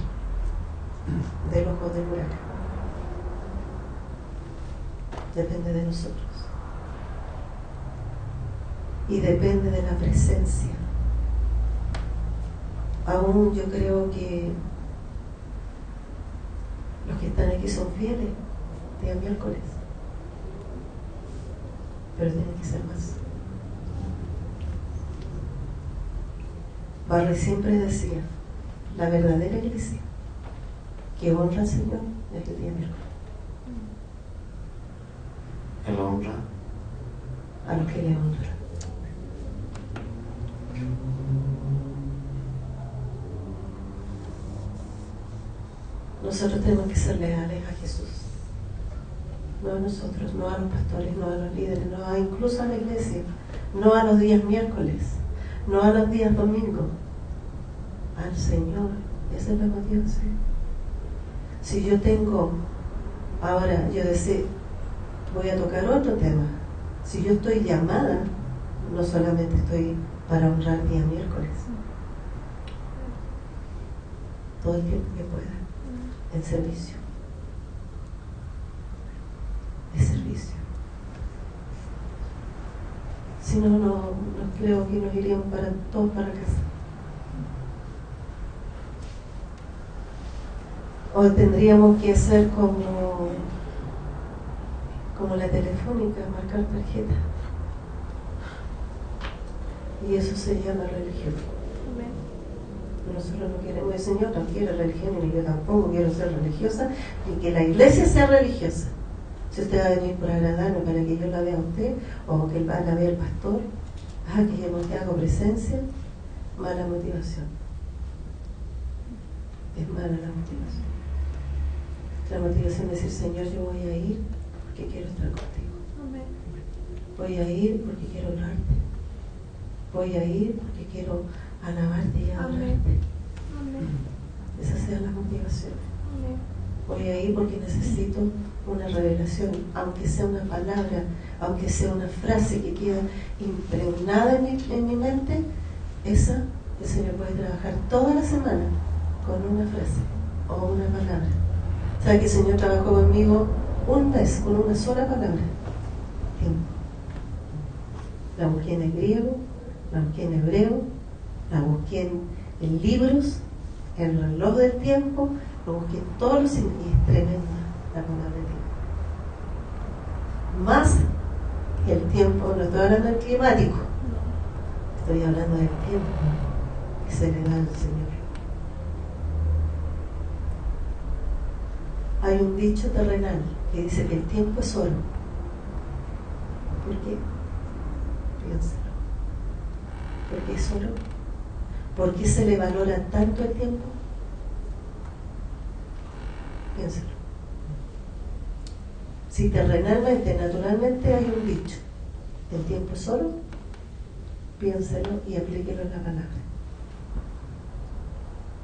del ojo del huracán. Depende de nosotros. Y depende de la presencia. Aún yo creo que los que están aquí son fieles día miércoles, pero tienen que ser más. Barry siempre decía, la verdadera iglesia que honra al Señor es el día miércoles. Él honra a los que le honran. Nosotros tenemos que ser leales a Jesús, no a nosotros, no a los pastores, no a los líderes, no incluso a la iglesia, no a los días miércoles, no a los días domingos, al Señor. Ese es el motivo. Si yo tengo, ahora yo decía, voy a tocar otro tema. Si yo estoy llamada, no solamente estoy para honrar día miércoles, todo el tiempo que pueda. En servicio. De servicio. Si no, no creo que nos iríamos todos para casa. O tendríamos que hacer como la telefónica, marcar tarjeta. Y eso se llama religión. Nosotros no queremos, el Señor no quiere religión, ni yo tampoco quiero ser religiosa, ni que la iglesia sea religiosa. Si usted va a venir por agradarme para que yo la vea a usted, o que la vea el pastor, que yo no te hago presencia, mala motivación. Es mala la motivación. La motivación es decir, Señor, yo voy a ir porque quiero estar contigo. Voy a ir porque quiero honrarte. Voy a ir porque quiero alabarte y adorarte. Esa sea la motivación. Voy a ir porque necesito una revelación, aunque sea una palabra, aunque sea una frase que queda impregnada en mi mente. Esa el Señor puede trabajar toda la semana con una frase o una palabra. ¿Sabe que el Señor trabajó conmigo un mes con una sola palabra? Tiempo. La busqué en el griego, la busqué en hebreo, la busqué en libros, en el reloj del tiempo, lo busqué en todos los sitios, y es tremenda la palabra de tiempo. Más que el tiempo, no estoy hablando del climático, estoy hablando del tiempo que se le da al Señor. Hay un dicho terrenal que dice que el tiempo es oro. ¿Por qué? Piénsalo. ¿Por qué es oro? ¿Por qué se le valora tanto el tiempo? Piénsalo. Si terrenalmente, naturalmente hay un dicho, el tiempo es oro, piénselo y aplíquelo en la palabra.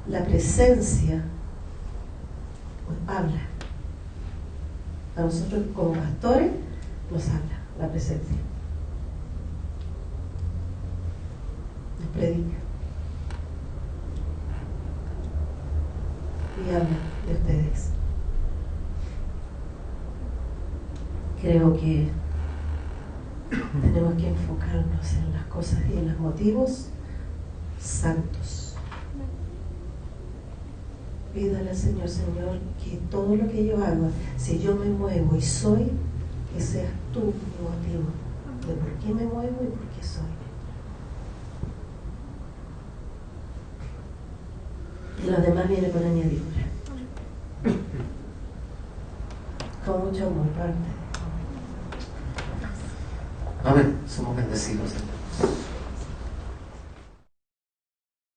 La presencia habla. A nosotros como pastores nos habla la presencia. Nos predica. Y habla de ustedes. Creo que tenemos que enfocarnos en las cosas y en los motivos santos. Pídale al Señor, Señor, que todo lo que yo haga, si yo me muevo y soy, que seas tú mi motivo de por qué me muevo y por qué soy. Y lo demás viene por añadidura. Con mucho amor, parte. Amén. Somos bendecidos, Señor.